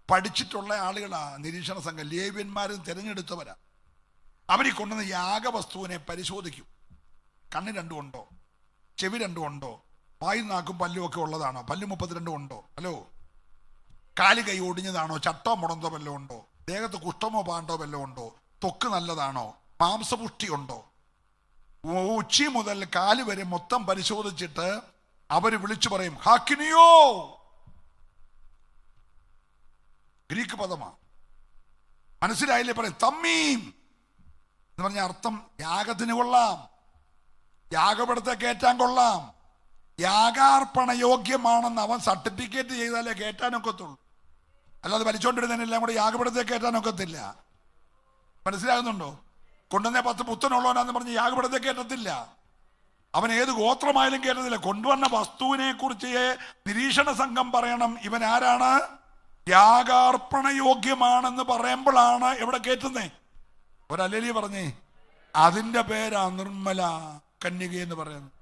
പഠിച്ചിട്ടുള്ള ആളുകളാണ് നിരീക്ഷണ സംഘം. ലേവ്യന്മാരും തിരഞ്ഞെടുത്തവരാ. അവരീ കൊണ്ടുവന്ന യാഗവസ്തുവിനെ പരിശോധിക്കും. കണ്ണ് 2 ഉണ്ടോ, ചെവി 2 ഉണ്ടോ, വായും നാക്കും പല്ലും ഒക്കെ ഉള്ളതാണോ, പല്ല് 32 ഉണ്ടോ, ഹലോ, കാല് കൈ ഒടിഞ്ഞതാണോ, ചട്ടോ മുടന്തോ വല്ലതും ഉണ്ടോ, ദേഹത്ത് കുഷ്ഠമോ പാണ്ടോ വല്ലതും ഉണ്ടോ, ത്വക്ക് നല്ലതാണോ, മാംസപുഷ്ടി ഉണ്ടോ, ഉച്ചി മുതൽ കാല് വരെ മൊത്തം പരിശോധിച്ചിട്ട് അവര് വിളിച്ചു പറയും ഹാക്കിനിയോ. ഗ്രീക്ക് പദമാണ്, മനസ്സിലായില്ലേ? പറയും തമ്മീം എന്ന് പറഞ്ഞ അർത്ഥം യാഗത്തിന് കൊള്ളാം, യാഗപീഠത്തെ കയറ്റാൻ കൊള്ളാം, യാഗാർപ്പണ യോഗ്യമാണെന്ന് അവൻ സർട്ടിഫിക്കറ്റ് ചെയ്താലേ കയറ്റാനൊക്കത്തുള്ളൂ. അല്ലാതെ വലിച്ചോണ്ടിരുന്നതിനെല്ലാം കൂടെ യാഗപീഠത്തെ കയറ്റാനൊക്കത്തില്ല. മനസ്സിലാകുന്നുണ്ടോ? കൊണ്ടുവന്ന 10 പുത്തനുള്ളവനാന്ന് പറഞ്ഞ് യാഗപീഠത്തെ കയറ്റത്തില്ല. അവൻ ഏത് ഗോത്രമായാലും കയറ്റത്തില്ല. കൊണ്ടുവന്ന വസ്തുവിനെ കുറിച്ച് നിരീക്ഷണ സംഘം പറയണം ഇവൻ ആരാണ്, യാഗാർപ്പണ യോഗ്യമാണെന്ന് പറയുമ്പോഴാണ് എവിടെ കയറ്റുന്നേ. ഒരല്ലേലി പറഞ്ഞേ, അതിന്റെ പേരാ നിർമ്മല കന്യക എന്ന് പറയുന്നത്.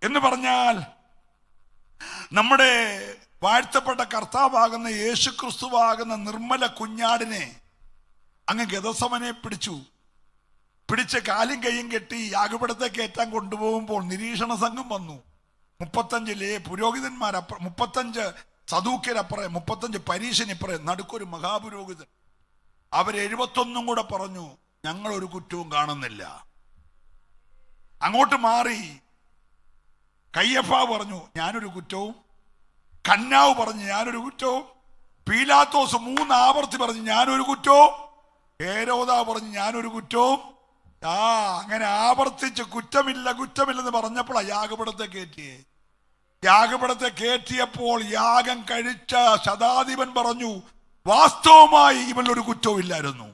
എന്ന് പറഞ്ഞാൽ നമ്മുടെ വാഴ്ത്തപ്പെട്ട കർത്താവാകുന്ന യേശു ക്രിസ്തുവാകുന്ന നിർമ്മല കുഞ്ഞാടിനെ അങ്ങ് ഗദസമനെ പിടിച്ച് കാലും കൈയും കെട്ടി യാഗപീഠത്തെ കയറ്റാൻ കൊണ്ടുപോകുമ്പോൾ നിരീക്ഷണ സംഘം വന്നു. 35 പുരോഹിതന്മാരപ്പുറം, 35 സദൂക്യരപ്പുറം, 35 പരീശനിപ്പുറം, നടുക്കൊരു മഹാപുരോഹിതൻ. അവർ 71 കൂടെ പറഞ്ഞു ഞങ്ങളൊരു കുറ്റവും കാണുന്നില്ല. അങ്ങോട്ട് മാറി കയ്യഫ പറഞ്ഞു ഞാനൊരു കുറ്റവും, കന്നാവ് പറഞ്ഞു ഞാനൊരു കുറ്റവും, പീലാത്തോസ് 3 ആവർത്തി പറഞ്ഞു ഞാനൊരു കുറ്റവും, ഹേരോദാ പറഞ്ഞു ഞാനൊരു കുറ്റവും. അങ്ങനെ ആവർത്തിച്ച് കുറ്റമില്ലെന്ന് പറഞ്ഞപ്പോൾ യാഗപീഠത്തെ കയറ്റിയേ. യാഗപീഠത്തെ കയറ്റിയപ്പോൾ യാഗം കഴിച്ച ശതാധിപൻ പറഞ്ഞു വാസ്തവമായി ഇവനൊരു കുറ്റവും ഇല്ലായിരുന്നു.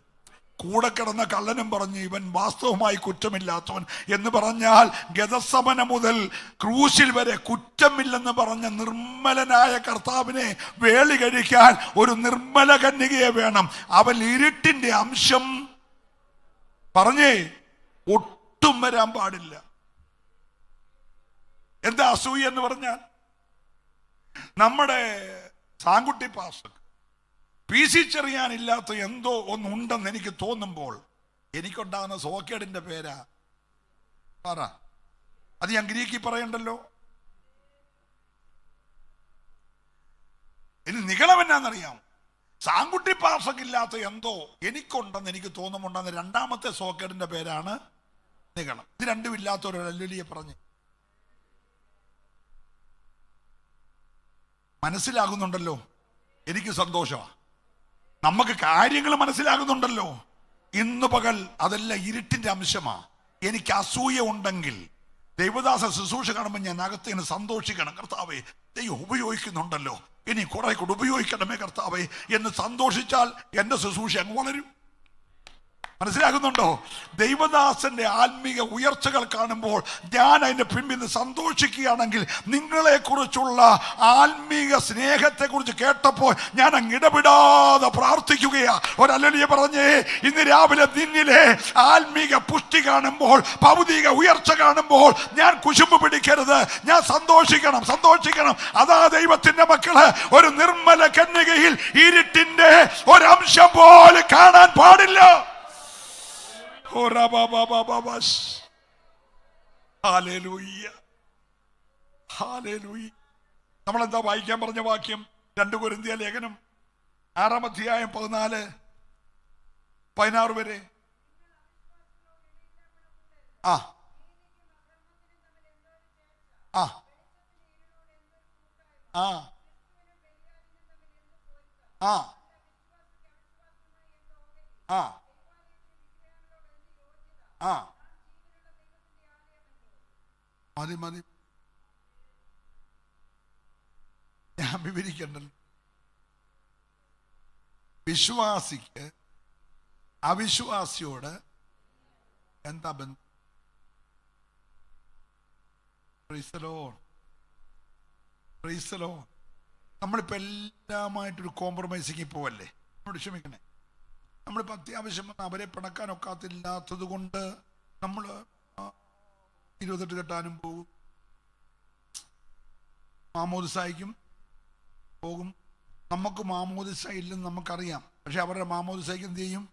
കൂടെ കിടന്ന കള്ളനും പറഞ്ഞു ഇവൻ വാസ്തവമായി കുറ്റമില്ലാത്തവൻ എന്ന് പറഞ്ഞാൽ ഗദസമന മുതൽ ക്രൂശിൽ വരെ കുറ്റമില്ലെന്ന് പറഞ്ഞ നിർമ്മലനായ കർത്താവിനെ വേളി കഴിക്കാൻ ഒരു നിർമ്മല കന്യകയെ വേണം. അവൻ ഇരുട്ടിന്റെ അംശം പറഞ്ഞേ ഒട്ടും വരാൻ പാടില്ല. എന്താ അസൂയ എന്ന് പറഞ്ഞാൽ, നമ്മുടെ സാങ്കുട്ടി പാസ്റ്റർ PC ചെറിയാനില്ലാത്ത എന്തോ ഒന്നുണ്ടെന്ന് എനിക്ക് തോന്നുമ്പോൾ എനിക്കുണ്ടാകുന്ന സോക്കേടിന്റെ പേരാ പറ. അത് ഞാൻ ഗ്രീക്കിൽ പറയണ്ടല്ലോ. ഇനി നിഗളവെന്നാന്നറിയാം, സാങ്കുട്ടി പാർസക്കില്ലാത്ത എന്തോ എനിക്കുണ്ടെന്ന് എനിക്ക് തോന്നുമുണ്ടെന്ന് രണ്ടാമത്തെ സോക്കേടിന്റെ പേരാണ് നിഗളം. ഇത് രണ്ടും ഇല്ലാത്തവരോ അല്ലുലിയെ പറഞ്ഞ് മനസ്സിലാകുന്നുണ്ടല്ലോ. എനിക്ക് സന്തോഷമാണ്, നമുക്ക് കാര്യങ്ങൾ മനസ്സിലാകുന്നുണ്ടല്ലോ. ഇന്ന് പകൽ അതെല്ലാം ഇരുട്ടിന്റെ അംശമാ. എനിക്ക് അസൂയ ഉണ്ടെങ്കിൽ ദൈവദാസ ശുശ്രൂഷ കാണുമ്പോൾ ഞാൻ അകത്തേന് സന്തോഷിക്കണം. കർത്താവേ ദൈവം ഉപയോഗിക്കുന്നുണ്ടല്ലോ, ഇനി കുറെ കൂടെ ഉപയോഗിക്കണമേ കർത്താവേ എന്ന് സന്തോഷിച്ചാൽ എൻ്റെ ശുശ്രൂഷ അങ്ങ് വളരും. മനസ്സിലാകുന്നുണ്ടോ? ദൈവദാസന്റെ ആത്മീക ഉയർച്ചകൾ കാണുമ്പോൾ ഞാൻ അതിന്റെ പിൻപിൽ നിന്ന് സന്തോഷിക്കുകയാണെങ്കിൽ നിങ്ങളെ കുറിച്ചുള്ള ആത്മീക സ്നേഹത്തെ കുറിച്ച് കേട്ടപ്പോൾ ഞാൻ അങ്ങ് ഇടപെടാതെ പ്രാർത്ഥിക്കുകയാ. ഒരല്ലിയെ പറഞ്ഞേ, ഇന്ന് രാവിലെ നിന്നിലെ ആത്മീക പുഷ്ടി കാണുമ്പോൾ, ഭൗതിക ഉയർച്ച കാണുമ്പോൾ ഞാൻ കുശുമ്പ് പിടിക്കരുത്, ഞാൻ സന്തോഷിക്കണം. അതാ ദൈവത്തിന്റെ മക്കള് ഒരു നിർമ്മല കന്യകയിൽ ഇരുട്ടിന്റെ ഒരംശം പോലും കാണാൻ പാടില്ല. നമ്മളെന്താ വായിക്കാൻ പറഞ്ഞ വാക്യം? 2 കൊരിന്ത്യർ ലേഖനം 6-ാം അധ്യായം 14-16 വരെ. ആ ആ ആ ആ ആ ആ മതി ഞാൻ വിവരിക്കണ്ടല്ലോ. വിശ്വാസിക്ക് അവിശ്വാസിയോട് എന്താ ബന്ധം? നമ്മളിപ്പോൾ എല്ലാമായിട്ടൊരു കോംപ്രമൈസിങ് പോവല്ലേ. നമ്മളോട് ക്ഷമിക്കണേ, നമ്മളിപ്പോൾ അത്യാവശ്യം അവരെ പിണക്കാനൊക്കാത്തില്ലാത്തത് കൊണ്ട് നമ്മൾ 28 കെട്ടാനും പോകും, മാമോദിസായിക്കും പോകും. നമുക്ക് മാമോദിസ ഇല്ലെന്ന് നമുക്കറിയാം, പക്ഷെ അവരുടെ മാമോദിസയ്ക്ക് എന്ത് ചെയ്യും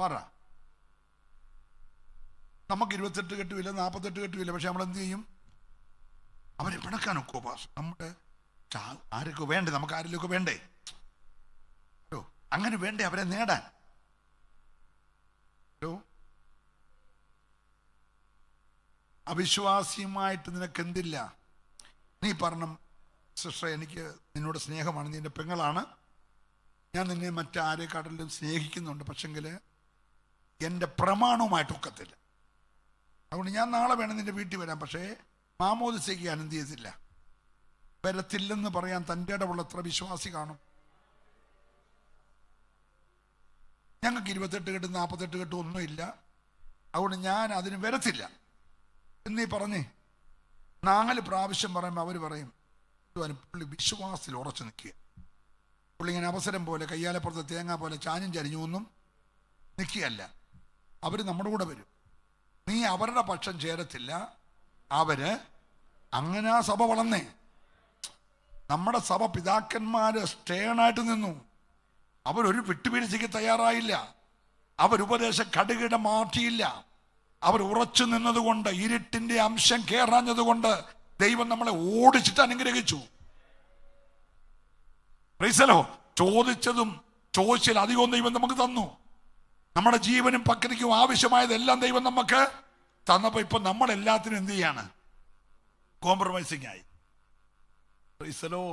പറ? നമുക്ക് 28 കെട്ടുമില്ല, 48 കെട്ടുമില്ല, പക്ഷെ നമ്മൾ എന്ത് ചെയ്യും? അവരെ പിണക്കാനൊക്കെ പാസ്. നമ്മുടെ ആരൊക്കെ വേണ്ടേ? നമുക്ക് ആരെങ്കിലുമൊക്കെ വേണ്ടേ? അങ്ങനെ വേണ്ടേ അവരെ നേടാൻ? അവിശ്വാസിയുമായിട്ട് നിനക്ക് എന്തില്ല? നീ പറഞ്ഞു, സിസ്റ്റർ എനിക്ക് നിന്നോട് സ്നേഹമാണ്, നീ എൻ്റെ പെങ്ങളാണ്, ഞാൻ നിന്നെ മറ്റാരെക്കാട്ടിലും സ്നേഹിക്കുന്നുണ്ട്, പക്ഷെങ്കിൽ എൻ്റെ പ്രമാണവുമായിട്ടൊക്കത്തില്ല. അതുകൊണ്ട് ഞാൻ നാളെ വേണം നിൻ്റെ വീട്ടിൽ വരാം, പക്ഷേ മാമോദിസയ്ക്ക് ഞാൻ എന്ത് ചെയ്തില്ല, വരത്തില്ലെന്ന് പറയാൻ തൻ്റെ ഇടമുള്ള എത്ര വിശ്വാസി കാണും? ഞങ്ങൾക്ക് 28 കെട്ടും 48 കെട്ടും ഒന്നുമില്ല, അതുകൊണ്ട് ഞാൻ അതിന് വരത്തില്ല എന്നീ പറഞ്ഞേ 4 പ്രാവശ്യം പറയുമ്പോൾ അവർ പറയും പുള്ളി വിശ്വാസത്തിൽ ഉറച്ചു നിൽക്കുക. പുള്ളി ഇങ്ങനെ അവസരം പോലെ കയ്യാലപ്പുറത്ത് തേങ്ങ പോലെ ചാഞ്ഞും ചരിഞ്ഞു ഒന്നും നിൽക്കുകയല്ല. അവർ നമ്മുടെ കൂടെ വരും. നീ അവരുടെ പക്ഷം ചേരത്തില്ല. അവര് അങ്ങനെ ആ സഭ വളർന്നേ. നമ്മുടെ സഭ പിതാക്കന്മാര് സ്റ്റേണായിട്ട് നിന്നു. അവരൊരു വിട്ടുവീഴ്ചയ്ക്ക് തയ്യാറായില്ല. അവരുപദേശ കടുകിട മാറ്റിയില്ല. അവർ ഉറച്ചു നിന്നതുകൊണ്ട്, ഇരുട്ടിന്റെ അംശം കേറാഞ്ഞതുകൊണ്ട് ദൈവം നമ്മളെ ഓടിച്ചിട്ട് അനുഗ്രഹിച്ചു. പ്രൈസലോ. ചോദിച്ചതും ചോദിച്ചാൽ അധികവും ദൈവം നമുക്ക് തന്നു. നമ്മുടെ ജീവനും പക്വതയ്ക്കും ആവശ്യമായതെല്ലാം ദൈവം നമുക്ക് തന്നപ്പോ ഇപ്പൊ നമ്മളെല്ലാത്തിനും എന്ത് ചെയ്യാണ്? കോംപ്രമൈസിങ് ആയി. പ്രൈസലോ.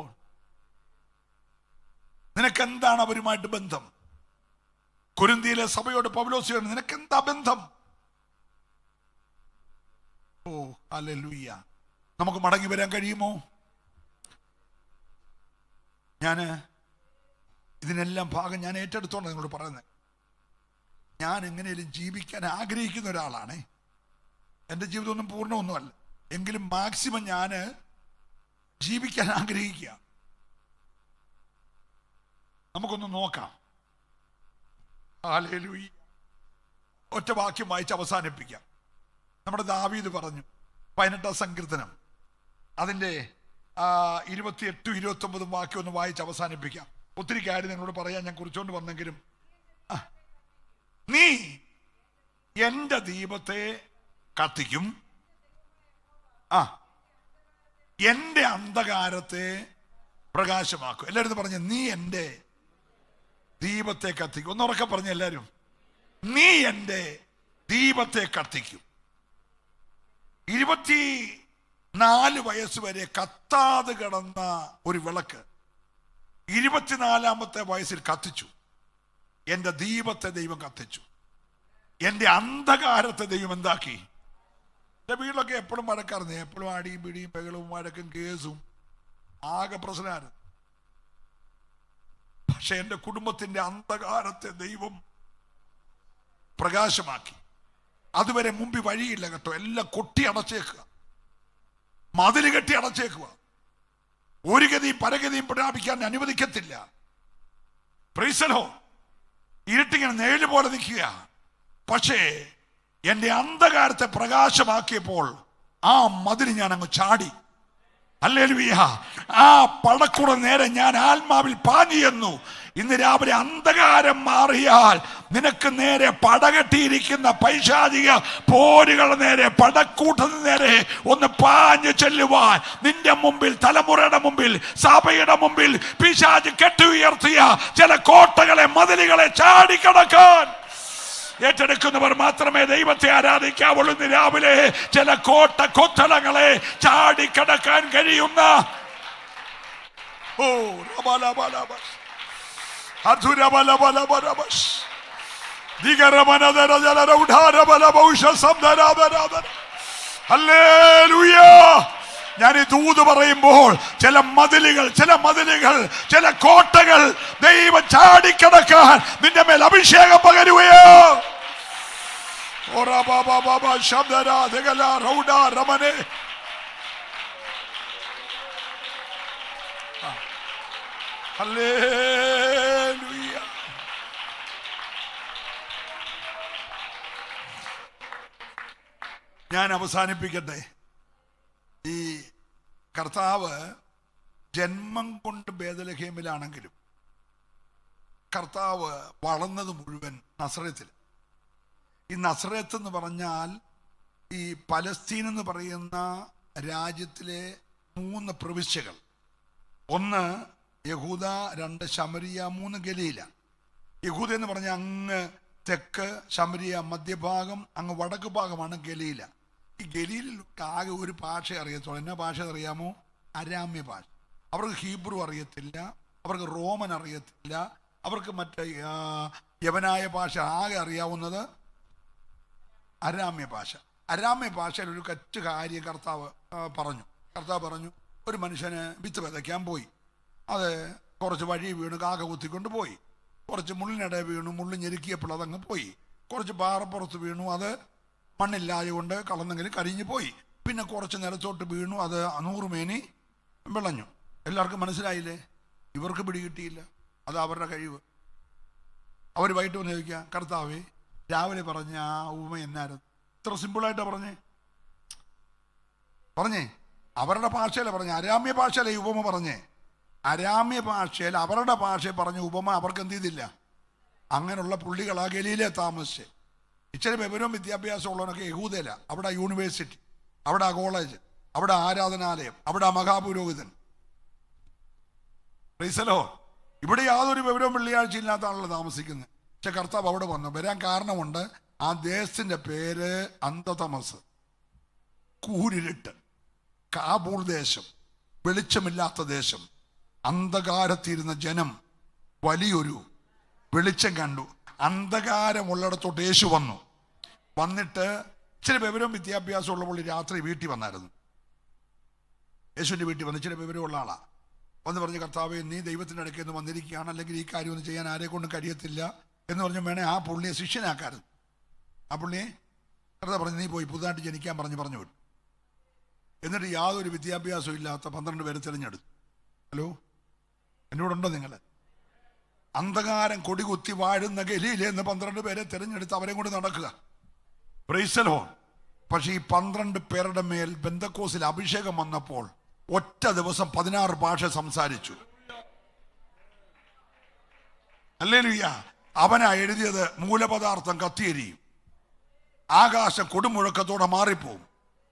നിനക്കെന്താണ് അവരുമായിട്ട് ബന്ധം? കൊരിന്തിയിലെ സഭയോട് പൗലോസ് നിനക്കെന്താ ബന്ധം? ഓ ഹല്ലേലൂയ. നമുക്ക് മടങ്ങി വരാൻ കഴിയുമോ? ഇതിനെല്ലാം ഭാഗം ഞാൻ ഏറ്റെടുത്തോണ്ട് നിങ്ങളോട് പറയുന്നത്. ഞാൻ എങ്ങനെയും ജീവിക്കാൻ ആഗ്രഹിക്കുന്ന ഒരാളാണ്. എൻ്റെ ജീവിതമൊന്നും പൂർണ്ണമൊന്നുമല്ല, എങ്കിലും മാക്സിമം ഞാൻ ജീവിക്കാൻ ആഗ്രഹിക്കുക. നമുക്കൊന്ന് നോക്കാം. ഹല്ലേലൂയ. ഒറ്റ വാക്യം വായിച്ച് അവസാനിപ്പിക്കാം. നമ്മുടെ ദാവീദ് പറഞ്ഞു, 18 സങ്കീർത്തനം അതിൻ്റെ 28, 29 വാക്യം ഒന്ന് വായിച്ച് അവസാനിപ്പിക്കാം. ഒത്തിരി കാര്യം നിങ്ങളോട് പറയാൻ ഞാൻ കുറിച്ചുകൊണ്ട് വന്നെങ്കിലും, നീ എൻ്റെ ദീപത്തെ കത്തിക്കും, എൻ്റെ അന്ധകാരത്തെ പ്രകാശമാക്കും. എല്ലാവരും പറഞ്ഞ നീ എൻ്റെ ദീപത്തെ കത്തിക്കും. ഒന്നുറക്കെ പറഞ്ഞ എല്ലാവരും, നീ എൻ്റെ ദീപത്തെ കത്തിക്കും. 24 വയസ്സ് വരെ കത്താതെ കിടന്ന ഒരു വിളക്ക് 24ാമത്തെ വയസ്സിൽ കത്തിച്ചു. എൻ്റെ ദീപത്തെ ദൈവം കത്തിച്ചു. എൻ്റെ അന്ധകാരത്തെ ദൈവം എന്താക്കി? എൻ്റെ വീട്ടിലൊക്കെ എപ്പോഴും വഴക്കാർന്നേ, എപ്പോഴും അടിയും പിടിയും ബഹളവും വഴക്കും കേസും ആകെ പ്രശ്നമായിരുന്നു. പക്ഷെ എൻ്റെ കുടുംബത്തിന്റെ അന്ധകാരത്തെ ദൈവം പ്രകാശമാക്കി. അതുവരെ മുമ്പിൽ വഴിയില്ല കേട്ടോ, എല്ലാം കൊട്ടി അടച്ചേക്കുക, മതില് കെട്ടി അടച്ചേക്കുക, ഒരു ഗതിയും പരഗതിയും പ്രാപിക്കാൻ അനുവദിക്കത്തില്ല. പ്രൈസലോ. ഇരുട്ടിങ്ങനെ നേഴ് പോലെ നിൽക്കുക. പക്ഷേ എൻ്റെ അന്ധകാരത്തെ പ്രകാശമാക്കിയപ്പോൾ ആ മതില് ഞാൻ അങ്ങ് ചാടി. ഹല്ലേലൂയ. ആ പടക്കുട നേരെ ഞാൻ ആത്മാവിൽ പാഞ്ഞു ചെന്നു. ഇന്ന് രാവിലെ അന്ധകാരം മാറിയാൽ നിനക്ക് നേരെ പടകെട്ടിയിരിക്കുന്ന പൈശാചിക പോരുകളുടെ നേരെ, പടക്കൂട്ടത്തിന് നേരെ ഒന്ന് പാഞ്ഞു ചെല്ലുവാൻ നിന്റെ മുമ്പിൽ, തലമുറയുടെ മുമ്പിൽ, സഭയുടെ മുമ്പിൽ പിശാച് കെട്ടി ഉയർത്തിയ ചില കോട്ടകളെ, മതിലുകളെ ചാടിക്കടക്കാൻ ഏറ്റെടുക്കുന്നവർ മാത്രമേ ദൈവത്തെ ആരാധിക്കാവുള്ളൂ. ഇന്ന് രാവിലെ ചില കോട്ട കൊത്തളങ്ങളെ ചാടിക്കടക്കാൻ കഴിയുന്ന ഞാൻ ഈ ദൂത് പറയുമ്പോൾ ചില മതിലുകൾ, ചില കോട്ടകൾ ദൈവം ചാടിക്കടക്കാൻ നിന്റെ മേൽ അഭിഷേകം പകരുകയോ. ഞാൻ അവസാനിപ്പിക്കട്ടെ. ഈ കർത്താവ് ജന്മം കൊണ്ട് ബേഥലഹേമിലാണെങ്കിലും കർത്താവ് വളർന്നത് മുഴുവൻ നസറേത്തിൽ. ഈ നസറേത്ത് എന്ന് പറഞ്ഞാൽ ഈ പലസ്തീൻ എന്ന് പറയുന്ന രാജ്യത്തിലെ 3 പ്രവിശ്യകൾ, ഒന്ന് യഹൂദ, 2 ശമരിയ, 3 ഗലീല. യഹൂദ എന്ന് പറഞ്ഞാൽ അങ്ങ് തെക്ക്, ശമരിയ മധ്യഭാഗം, അങ്ങ് വടക്ക് ഭാഗമാണ് ഗലീല. ഈ ഗലീലിൽ ആകെ ഒരു ഭാഷ അറിയത്തുള്ളൂ. എന്നാ ഭാഷ അറിയാമോ? അരാമ്യ ഭാഷ. അവർക്ക് ഹീബ്രു അറിയത്തില്ല, അവർക്ക് റോമൻ അറിയത്തില്ല, അവർക്ക് മറ്റേ യവനായ ഭാഷ. ആകെ അറിയാവുന്നത് അരാമ്യ ഭാഷ. അരാമ്യ ഭാഷയിൽ ഒരു കറ്റ് കാര്യം കർത്താവ് പറഞ്ഞു, ഒരു മനുഷ്യന് വിത്ത് വിതയ്ക്കാൻ പോയി. അത് കുറച്ച് വഴി വീണ് കാക കുത്തിക്കൊണ്ട് പോയി. കുറച്ച് മുള്ളിനിടെ വീണു, മുള്ളി ഞെരുക്കിയപ്പോൾ അതങ്ങ് പോയി. കുറച്ച് പാറപ്പുറത്ത് വീണു, അത് മണ്ണില്ലാതെ കൊണ്ട് കളന്നെങ്കിലും കരിഞ്ഞു പോയി. പിന്നെ കുറച്ച് നിലത്തോട്ട് വീണു, അത് 100 മേനി വിളഞ്ഞു. എല്ലാവർക്കും മനസ്സിലായില്ലേ? ഇവർക്ക് പിടികിട്ടിയില്ല. അത് അവരുടെ കഴിവ്. അവർ വൈകിട്ട് വന്ന് ചോദിക്കുക, കർത്താവേ രാവിലെ പറഞ്ഞ ആ ഉപമ എന്നായിരുന്നു? ഇത്ര സിമ്പിളായിട്ടാണ് പറഞ്ഞേ. അവരുടെ ഭാഷയിലെ പറഞ്ഞേ, അരാമ്യ ഭാഷയിലെ ഉപമ പറഞ്ഞേ. അരാമ്യ ഭാഷയിൽ അവരുടെ ഭാഷ പറഞ്ഞ ഉപമ അവർക്ക് എന്ത് ചെയ്തില്ല. അങ്ങനെയുള്ള പുള്ളികളാ ഗലീലെ താമസിച്ച്. ഇച്ചിരി വിവരവും വിദ്യാഭ്യാസം ഉള്ളവനൊക്കെ യഹൂദയില. അവിടെ യൂണിവേഴ്സിറ്റി, അവിടെ കോളേജ്, അവിടെ ആരാധനാലയം, അവിടെ മഹാപുരോഹിതൻ. പ്രീസലോ, ഇവിടെ യാതൊരു വിവരവും വെള്ളിയാഴ്ച ഇല്ലാത്ത ആളുകൾ താമസിക്കുന്നത്. പക്ഷെ കർത്താവ് അവിടെ വരാൻ കാരണമുണ്ട്. ആ ദേശത്തിന്റെ പേര് അന്ധതമസ്, കൂരിരുട്ട്, കാബൂൾ ദേശം, വെളിച്ചമില്ലാത്ത ദേശം. അന്ധകാരത്തിരുന്ന ജനം വലിയൊരു വെളിച്ചം കണ്ടു. അന്ധകാരമുള്ളിടത്തോട്ട് യേശു വന്നിട്ട് ഇച്ചിരി വിവരവും വിദ്യാഭ്യാസം ഉള്ളപ്പോൾ രാത്രി വീട്ടിൽ വന്നായിരുന്നു. യേശുവിൻ്റെ വീട്ടിൽ വന്ന് ഇച്ചിരി വിവരമുള്ള ആളാ. വന്ന് പറഞ്ഞ്, കർത്താവേ നീ ദൈവത്തിൻ്റെ അടുക്കൽ നിന്ന് വന്നിരിക്കുകയാണ്, അല്ലെങ്കിൽ ഈ കാര്യമൊന്നും ചെയ്യാൻ ആരെ കൊണ്ടും കഴിയത്തില്ല എന്ന് പറഞ്ഞ് വേണേ ആ പുള്ളിയെ ശിഷ്യനാക്കായിരുന്നു. ആ പുള്ളിയെ കർത്താവ് പറഞ്ഞ്, നീ പോയി പുതുതായിട്ട് ജനിക്കാൻ പറഞ്ഞു വിട്ടു. എന്നിട്ട് യാതൊരു വിദ്യാഭ്യാസവും ഇല്ലാത്ത 12 പേരെ തിരഞ്ഞെടുത്തു. ഹലോ, എന്നോട് ഉണ്ടോ നിങ്ങൾ? അന്ധകാരം കൊടികുത്തി വാഴുന്ന ഗലീല എന്ന് 12 പേരെ തിരഞ്ഞെടുത്ത് അവരെ കൊണ്ട് നടക്കുക. Price the Lord. പക്ഷെ ഈ 12 പേരുടെ മേൽ പെന്തക്കോസ്തിൽ അഭിഷേകം വന്നപ്പോൾ ഒറ്റ ദിവസം 16 ഭാഷ സംസാരിച്ചു. ഹല്ലേലൂയ. അവനാ എഴുതിയത്, മൂലപദാർത്ഥം കത്തിയെരിയും, ആകാശം കൊടുമുഴക്കത്തോടെ മാറിപ്പോവും,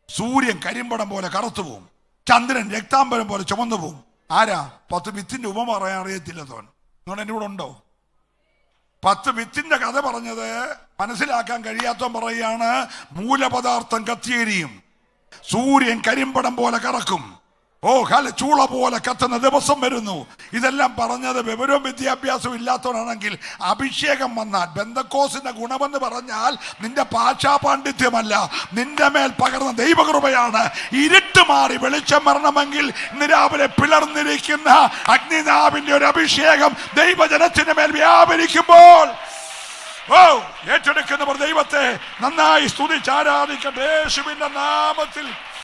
സൂര്യൻ കരിമ്പടം പോലെ കറുത്തുപോകും, ചന്ദ്രൻ രക്താംബരം പോലെ ചുമന്നു പോവും. ആരാ? 10 വിത്തിന്റെ ഉപമ പറയാൻ അറിയത്തില്ലതോൻ. നിങ്ങൾ എൻ്റെ കൂടെ ഉണ്ടോ? 10 വിത്തിന്റെ കഥ പറഞ്ഞത് മനസ്സിലാക്കാൻ കഴിയാത്തവൻ പറയുകയാണ്, മൂലപദാർത്ഥം കത്തിയെരിയും, സൂര്യൻ കരിമ്പടം പോലെ കറക്കും, ചൂള പോലെ കത്തുന്ന ദിവസം വരുന്നു. ഇതെല്ലാം പറഞ്ഞത് വിവരവും വിദ്യാഭ്യാസവും ഇല്ലാത്തവനാണെങ്കിൽ, അഭിഷേകം വന്നാൽ, ബെന്തക്കോസിന്റെ ഗുണമെന്ന് പറഞ്ഞാൽ നിന്റെ ഭാഷാ പാണ്ഡിത്യമല്ല, നിന്റെ മേൽ പകർന്ന ദൈവകൃപയാണ്. ഇരുട്ട് മാറി വെളിച്ചം വരണമെങ്കിൽ ഇന്ന് രാവിലെ പിളർന്നിരിക്കുന്ന അഗ്നിനാവിന്റെ ഒരു അഭിഷേകം ദൈവജനത്തിന്റെ മേൽ വ്യാപരിക്കുമ്പോൾ ഏറ്റെടുക്കുന്നവർ ദൈവത്തെ നന്നായി സ്തുതിച്ച് ആരാധിക്കട്ടെ. യേശുവിന്റെ നാമത്തിൽ